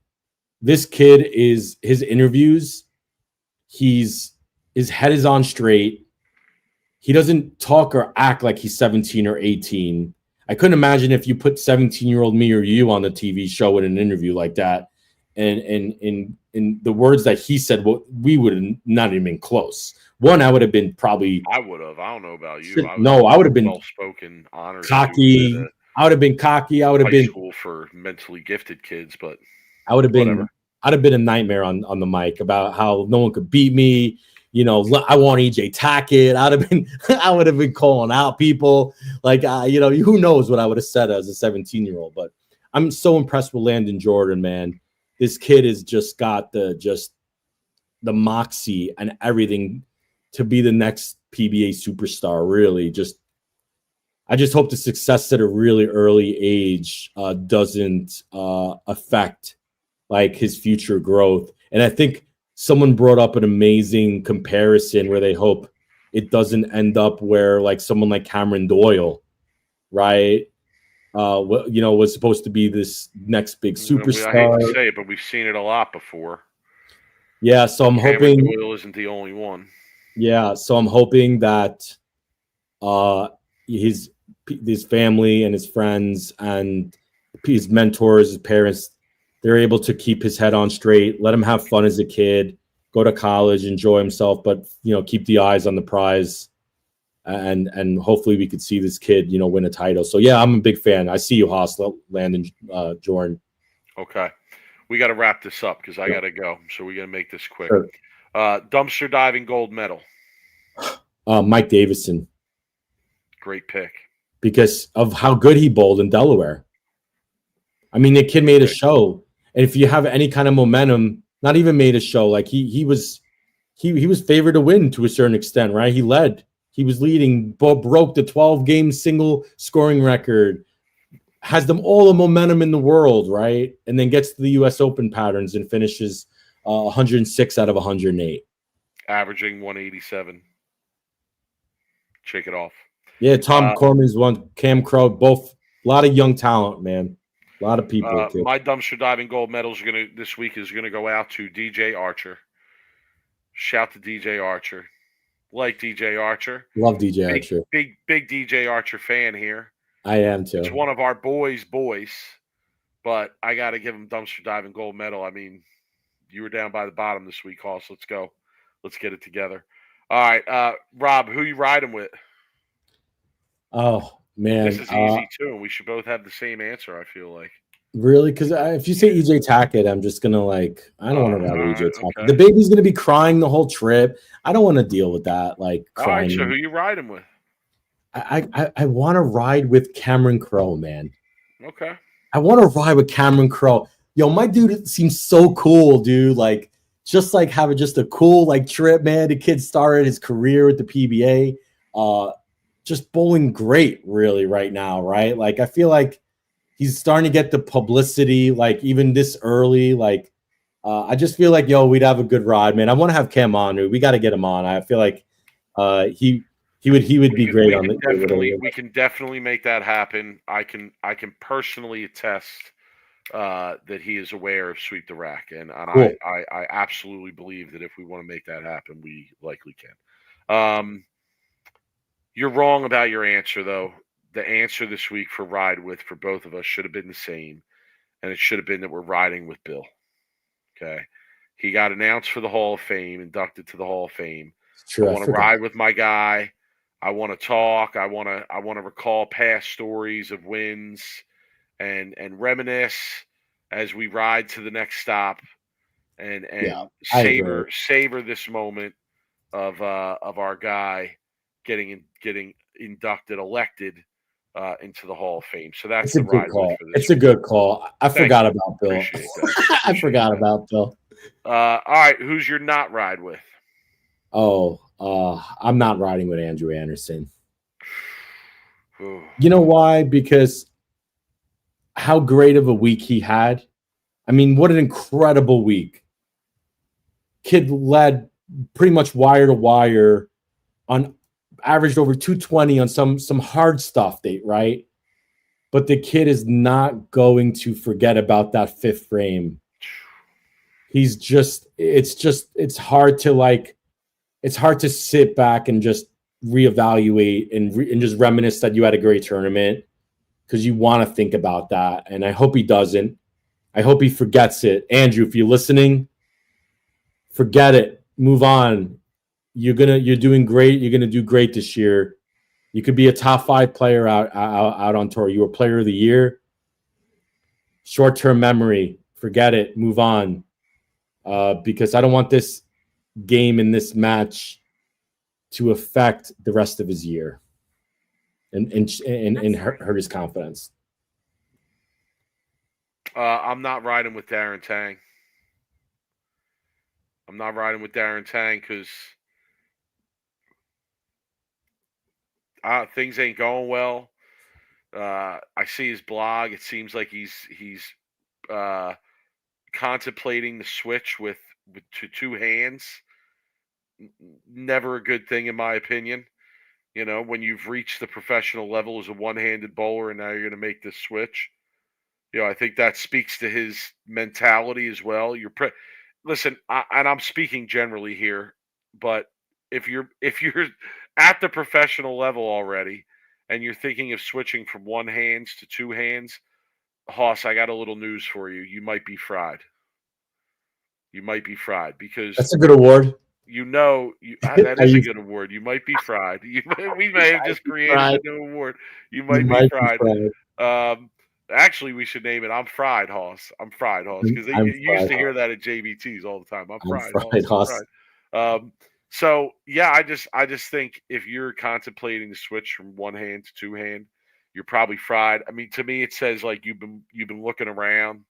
this kid is his interviews. His head is on straight. He doesn't talk or act like he's 17 or 18. I couldn't imagine if you put 17-year-old me or you on the TV show in an interview like that. And in the words that he said, well, we would have not even been close. One, I would have been probably. I would have. I don't know about you. I would have been well-spoken, honored, cocky. I would have been cocky. I would have been school for mentally gifted kids, but I would have been. Whatever. I'd have been a nightmare on the mic about how no one could beat me. I want EJ Tackett. I would have been calling out people like, who knows what I would have said as a 17-year-old. But I'm so impressed with Landon Jordan, man. This kid has just got the moxie and everything to be the next PBA superstar. Really, I just hope the success at a really early age doesn't affect like his future growth. And I think someone brought up an amazing comparison where they hope it doesn't end up where like someone like Cameron Doyle, right? Was supposed to be this next big superstar. I hate to say it, but we've seen it a lot before. Yeah, so I'm hoping Doyle isn't the only one. Yeah, so I'm hoping that his family and his friends and his mentors, his parents, they're able to keep his head on straight, let him have fun as a kid, go to college, enjoy himself, but keep the eyes on the prize. And hopefully we could see this kid, win a title. So yeah, I'm a big fan. I see you, Haas, Landon Jordan. Okay, we got to wrap this up because I got to go. So we're gonna make this quick. Sure. Dumpster diving gold medal. Mike Davison. Great pick. Because of how good he bowled in Delaware. I mean, the kid made a show, and if you have any kind of momentum, not even made a show, like he was favored to win to a certain extent, right? He led. He was leading, broke the 12-game single scoring record, has them all the momentum in the world, right? And then gets to the U.S. Open patterns and finishes 106 out of 108. Averaging 187. Shake it off. Yeah, Tom Corman's one, Cam Crow, both a lot of young talent, man. A lot of people. My dumpster diving gold medals this week is gonna go out to DJ Archer. Shout to DJ Archer. Like DJ Archer. Love DJ Archer. Big DJ Archer fan here. I am too. It's one of our boys, but I got to give him dumpster diving gold medal. I mean, you were down by the bottom this week, Hoss. Let's go. Let's get it together. All right, Rob, who you riding with? Oh, man. This is easy, too. We should both have the same answer, I feel like. Really? Because if you say EJ Tackett, I'm just going to I don't want to ride EJ Tackett. Okay. The baby's going to be crying the whole trip. I don't want to deal with that, crying. All right, so who you riding with? I want to ride with Cameron Crowe, man. Okay. I want to ride with Cameron Crowe. Yo, my dude seems so cool, dude. Just having just a cool, trip, man. The kid started his career with the PBA. Just bowling great, really, right now, right? I feel like he's starting to get the publicity, even this early. I just feel like, we'd have a good ride, man. I want to have Cam on, dude. We got to get him on. I feel like he would be great on the. We can definitely make that happen. I can personally attest that he is aware of Sweep the Rack, and Cool. I absolutely believe that if we want to make that happen, we likely can. You're wrong about your answer, though. The answer this week for Ride With for both of us should have been the same, and it should have been that we're riding with Bill. Okay. He got announced for the Hall of Fame, inducted to the Hall of Fame. True, I want to ride with my guy. I want to talk. I want to recall past stories of wins and reminisce as we ride to the next stop and savor this moment of our guy getting inducted, elected into the Hall of Fame. So that's the ride call. for this. It's a good call. I forgot about Bill. I forgot about Bill. All right, who's your not ride with? Oh, I'm not riding with Andrew Anderson. You know why? Because how great of a week he had. I mean, what an incredible week. Kid led pretty much wire to wire, on averaged over 220 on some hard stuff, right? But the kid is not going to forget about that fifth frame. He's just it's hard to sit back and just reevaluate and just reminisce that you had a great tournament, because you want to think about that. And I hope he doesn't. I hope he forgets it. Andrew, if you're listening, forget it. Move on. You're doing great. You're gonna do great this year. You could be a top 5 player out on tour. You were player of the year. Short-term memory. Forget it. Move on. Because I don't want this game in this match to affect the rest of his year and hurt his confidence. I'm not riding with Darren Tang. I'm not riding with Darren Tang because things ain't going well. I see his blog. It seems like he's contemplating the switch with to 2 hands. Never a good thing, in my opinion. You know, when you've reached the professional level as a one-handed bowler and now you're going to make this switch. You know, I think that speaks to his mentality as well. Listen, and I'm speaking generally here, but if you're at the professional level already and you're thinking of switching from 1 hands to 2 hands, Hoss, I got a little news for you. You might be fried. You might be fried because that's a good award. You know, that is a good award. You might be fried. We may have just created a new award. You might be fried. Actually, we should name it "I'm Fried, Hoss." I'm fried, Hoss, because you used to hear that at JBTs all the time. I'm fried, Hoss. So yeah, I just think if you're contemplating the switch from 1 hand to 2 hand, you're probably fried. I mean, to me, it says like you've been looking around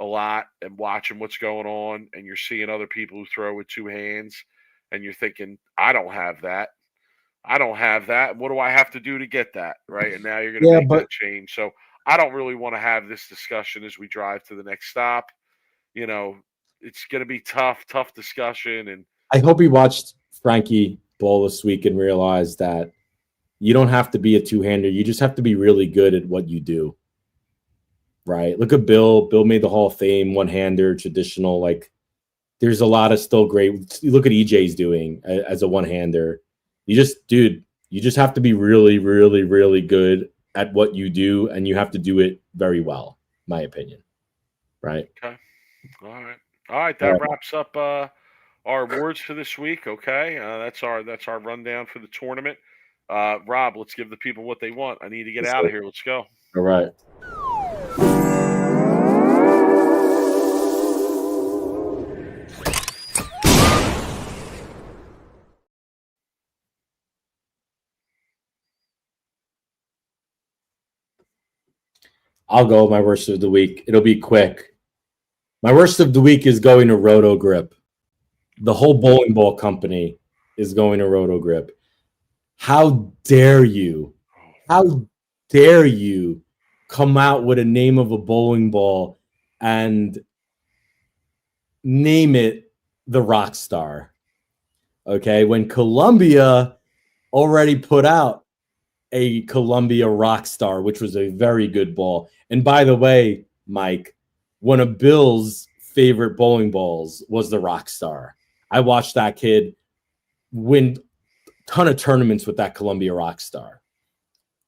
a lot and watching what's going on, and you're seeing other people who throw with 2 hands, and you're thinking, I don't have that. What do I have to do to get that? Right. And now you're going to make that change. So I don't really want to have this discussion as we drive to the next stop. You know, it's going to be tough discussion. And I hope he watched Frankie bowl this week and realized that you don't have to be a 2-hander. You just have to be really good at what you do. Right. Look at Bill. Bill made the Hall of Fame, 1-hander, traditional. Like, there's a lot of still great. Look at EJ's doing as a 1-hander. You just have to be really, really, really good at what you do, and you have to do it very well, my opinion. Right. Okay. All right. That wraps up our awards for this week. Okay. That's our rundown for the tournament. Rob, let's give the people what they want. I need to get out of here. Let's go. All right. I'll go my worst of the week. It'll be quick. My worst of the week is going to Roto Grip. The whole bowling ball company is going to Roto Grip. How dare you? How dare you come out with a name of a bowling ball and name it the Rockstar? Okay, when Columbia already put out a Columbia Rockstar, which was a very good ball. And by the way, Mike, one of Bill's favorite bowling balls was the Rockstar. I watched that kid win a ton of tournaments with that Columbia Rockstar.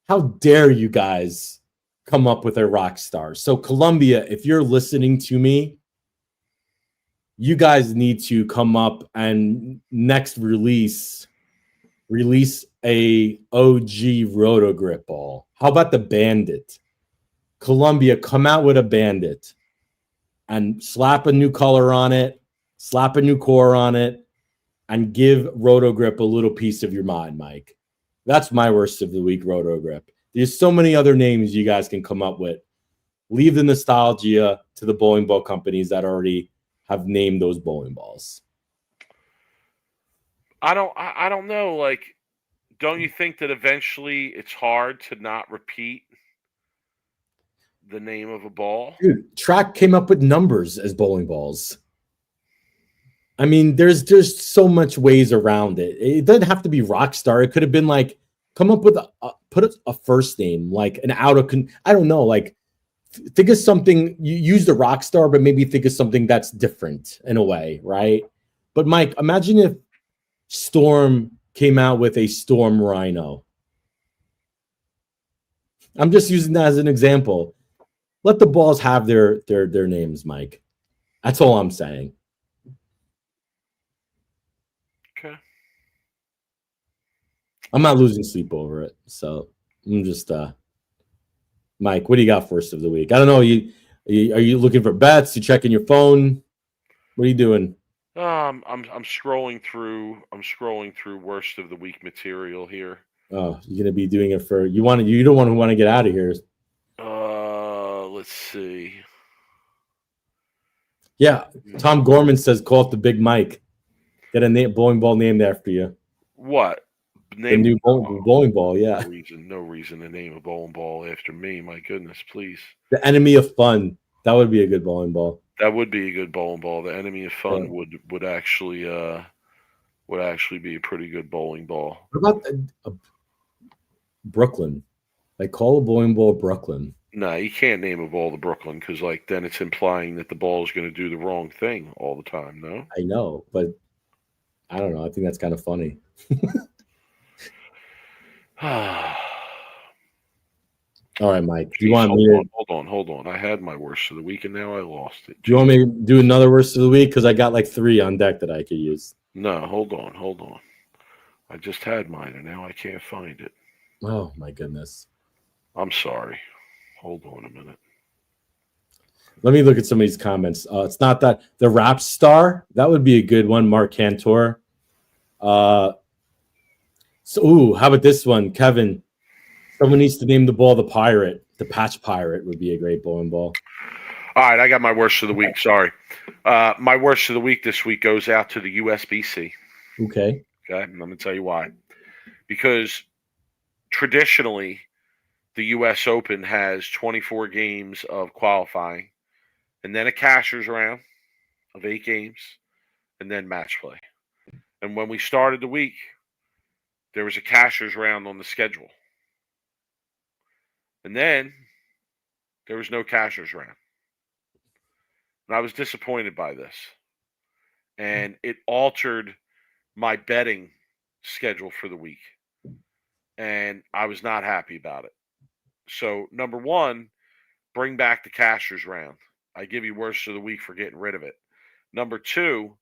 How dare you guys come up with a Rockstar? So Columbia, if you're listening to me, you guys need to come up and next release a OG Roto Grip ball. How about the Bandit? Columbia, come out with a Bandit and slap a new color on it, slap a new core on it, and give Roto Grip a little piece of your mind, Mike. That's my worst of the week, Roto Grip. There's so many other names you guys can come up with. Leave the nostalgia to the bowling ball companies that already have named those bowling balls. I don't know. Like, don't you think that eventually it's hard to not repeat the name of a ball? Dude, Track came up with numbers as bowling balls. I mean, there's so much ways around it. It doesn't have to be Rockstar. It could have been like, come up with put a first name, like an I don't know, like think of something. You use the Rockstar, but maybe think of something that's different in a way, right? But Mike, imagine if Storm came out with a Storm Rhino. I'm just using that as an example. Let the balls have their names, Mike. That's all I'm saying. Okay. I'm not losing sleep over it. So I'm just Mike, what do you got first of the week? I don't know. Are you looking for bets? You checking your phone? What are you doing? I'm scrolling through worst of the week material here. Oh, you're gonna be doing it for you don't want to get out of here. Let's see. Yeah, Tom Gorman says call it the Big Mike. Get a bowling ball named after you. What? The new bowling ball, yeah. No reason to name a bowling ball after me. My goodness, please. The Enemy of Fun. That would be a good bowling ball. That would be a good bowling ball. The Enemy of Fun would actually be a pretty good bowling ball. What about Brooklyn? Like call a bowling ball Brooklyn. No, you can't name a ball the Brooklyn because like then it's implying that the ball is going to do the wrong thing all the time. No, I know, but I don't know. I think that's kind of funny. All right, Mike. Do you want me to hold on? I had my worst of the week and now I lost it. Do you want me to do another worst of the week? Because I got like 3 on deck that I could use. No, hold on. I just had mine and now I can't find it. Oh my goodness. I'm sorry. Hold on a minute. Let me look at some of these comments. It's not that the rap star. That would be a good one. Mark Cantor. How about this one, Kevin? Someone needs to name the ball the Pirate. The Patch Pirate would be a great bowling ball. All right, I got my worst of the week. Sorry. My worst of the week this week goes out to the USBC. Okay. I'm going to tell you why. Because traditionally, the U.S. Open has 24 games of qualifying, and then a cashers round of 8 games, and then match play. And when we started the week, there was a cashers round on the schedule. And then there was no cashers round. And I was disappointed by this. And it altered my betting schedule for the week. And I was not happy about it. So, number one, bring back the cashers round. I give you worst of the week for getting rid of it. Number two,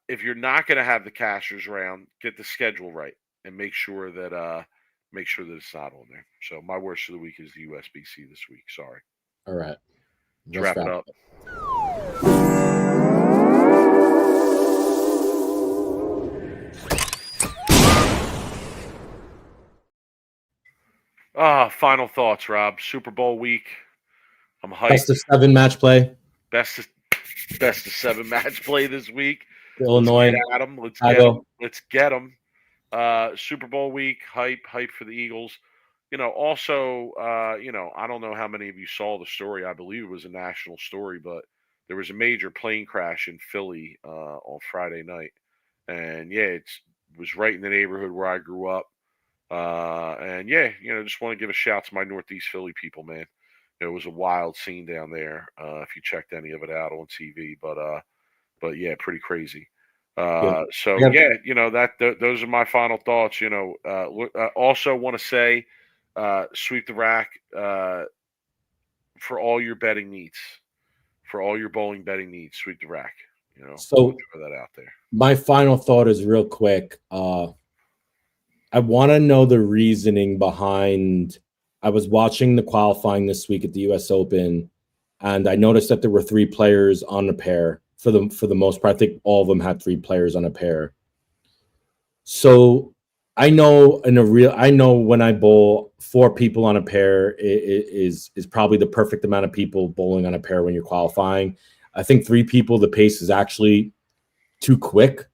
if you're not going to have the cashers round, get the schedule right and make sure that it's not on there. So my worst of the week is the USBC this week. Sorry. All right. Let's wrap it up. Final thoughts, Rob. Super Bowl week. I'm hyped. Best of 7 match play. Best of 7 match play this week. Illinois. Let's get them. Super Bowl week, hype for the Eagles. Also, I don't know how many of you saw the story. I believe it was a national story, but there was a major plane crash in Philly on Friday night. And yeah, it was right in the neighborhood where I grew up. Just want to give a shout to my Northeast Philly people, man. It was a wild scene down there. If you checked any of it out on TV, but yeah, pretty crazy. So yeah, those are my final thoughts. Also want to say, sweep the rack for all your betting needs, for all your bowling betting needs. Sweep the rack. So throw that out there. My final thought is real quick. I want to know the reasoning behind. I was watching the qualifying this week at the U.S. Open, and I noticed that there were 3 players on a pair for the most part. I think all of them had 3 players on a pair. So I know when I bowl 4 people on a pair is probably the perfect amount of people bowling on a pair when you're qualifying. I think 3 people, the pace is actually too quick,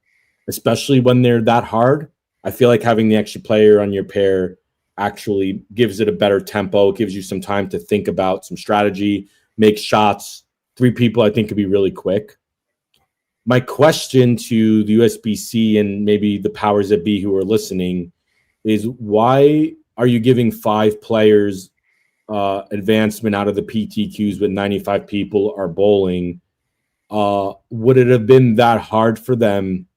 especially when they're that hard. I feel like having the extra player on your pair actually gives it a better tempo, gives you some time to think about some strategy, make shots. 3 people, I think, could be really quick. My question to the USBC and maybe the powers that be who are listening is, why are you giving 5 players advancement out of the PTQs when 95 people are bowling? Would it have been that hard for them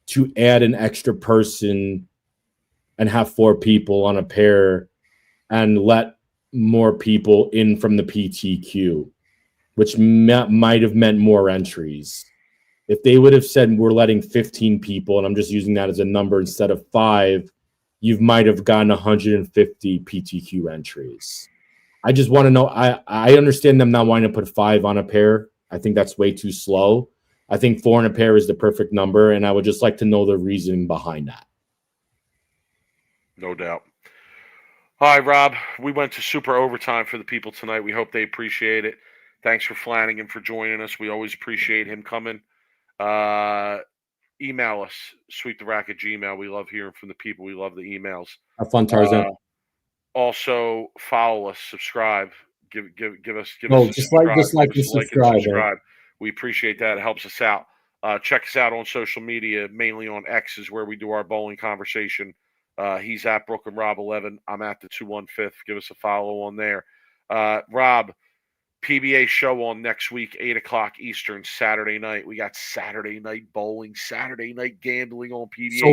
to add an extra person and have 4 people on a pair and let more people in from the PTQ, which might have meant more entries? If they would have said we're letting 15 people, and I'm just using that as a number instead of 5, you might have gotten 150 PTQ entries. I just want to know. I understand them not wanting to put 5 on a pair. I think that's way too slow. I think 4 in a pair is the perfect number, and I would just like to know the reasoning behind that. No doubt. All right, Rob, we went to super overtime for the people tonight. We hope they appreciate it. Thanks for Flanigan for joining us. We always appreciate him coming. Email us, sweeptherack@gmail.com. We love hearing from the people. We love the emails. Have fun, Tarzan. Also, follow us, subscribe. Give us just like and subscribe. We appreciate that. It helps us out. Check us out on social media, mainly on X is where we do our bowling conversation. He's at Brooklyn Rob 11. I'm at the 215. Give us a follow on there. Rob, PBA show on next week, 8:00 Eastern, Saturday night. We got Saturday night bowling, Saturday night gambling on PBA. So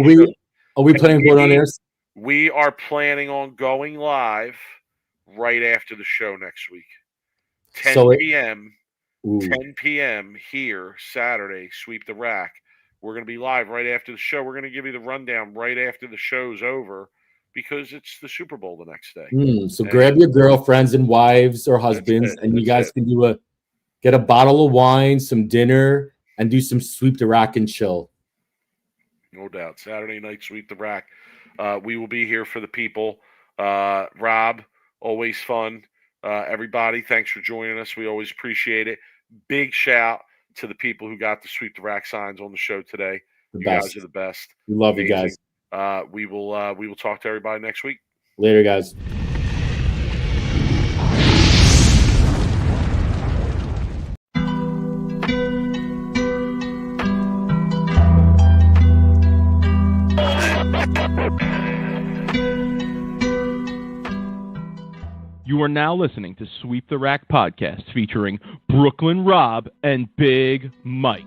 are we planning on going on air? We are planning on going live right after the show next week. 10 p.m. here, Saturday, Sweep the Rack. We're going to be live right after the show. We're going to give you the rundown right after the show's over because it's the Super Bowl the next day. So grab your girlfriends and wives or husbands, and you guys can get a bottle of wine, some dinner, and do some Sweep the Rack and chill. No doubt. Saturday night, Sweep the Rack. We will be here for the people. Rob, always fun. Everybody, thanks for joining us. We always appreciate it. Big shout to the people who got the Sweep the Rack signs on the show today. You guys are the best. We love you guys. We will talk to everybody next week. Later, guys. You are now listening to Sweep the Rack podcast featuring Brooklyn Rob and Big Mike.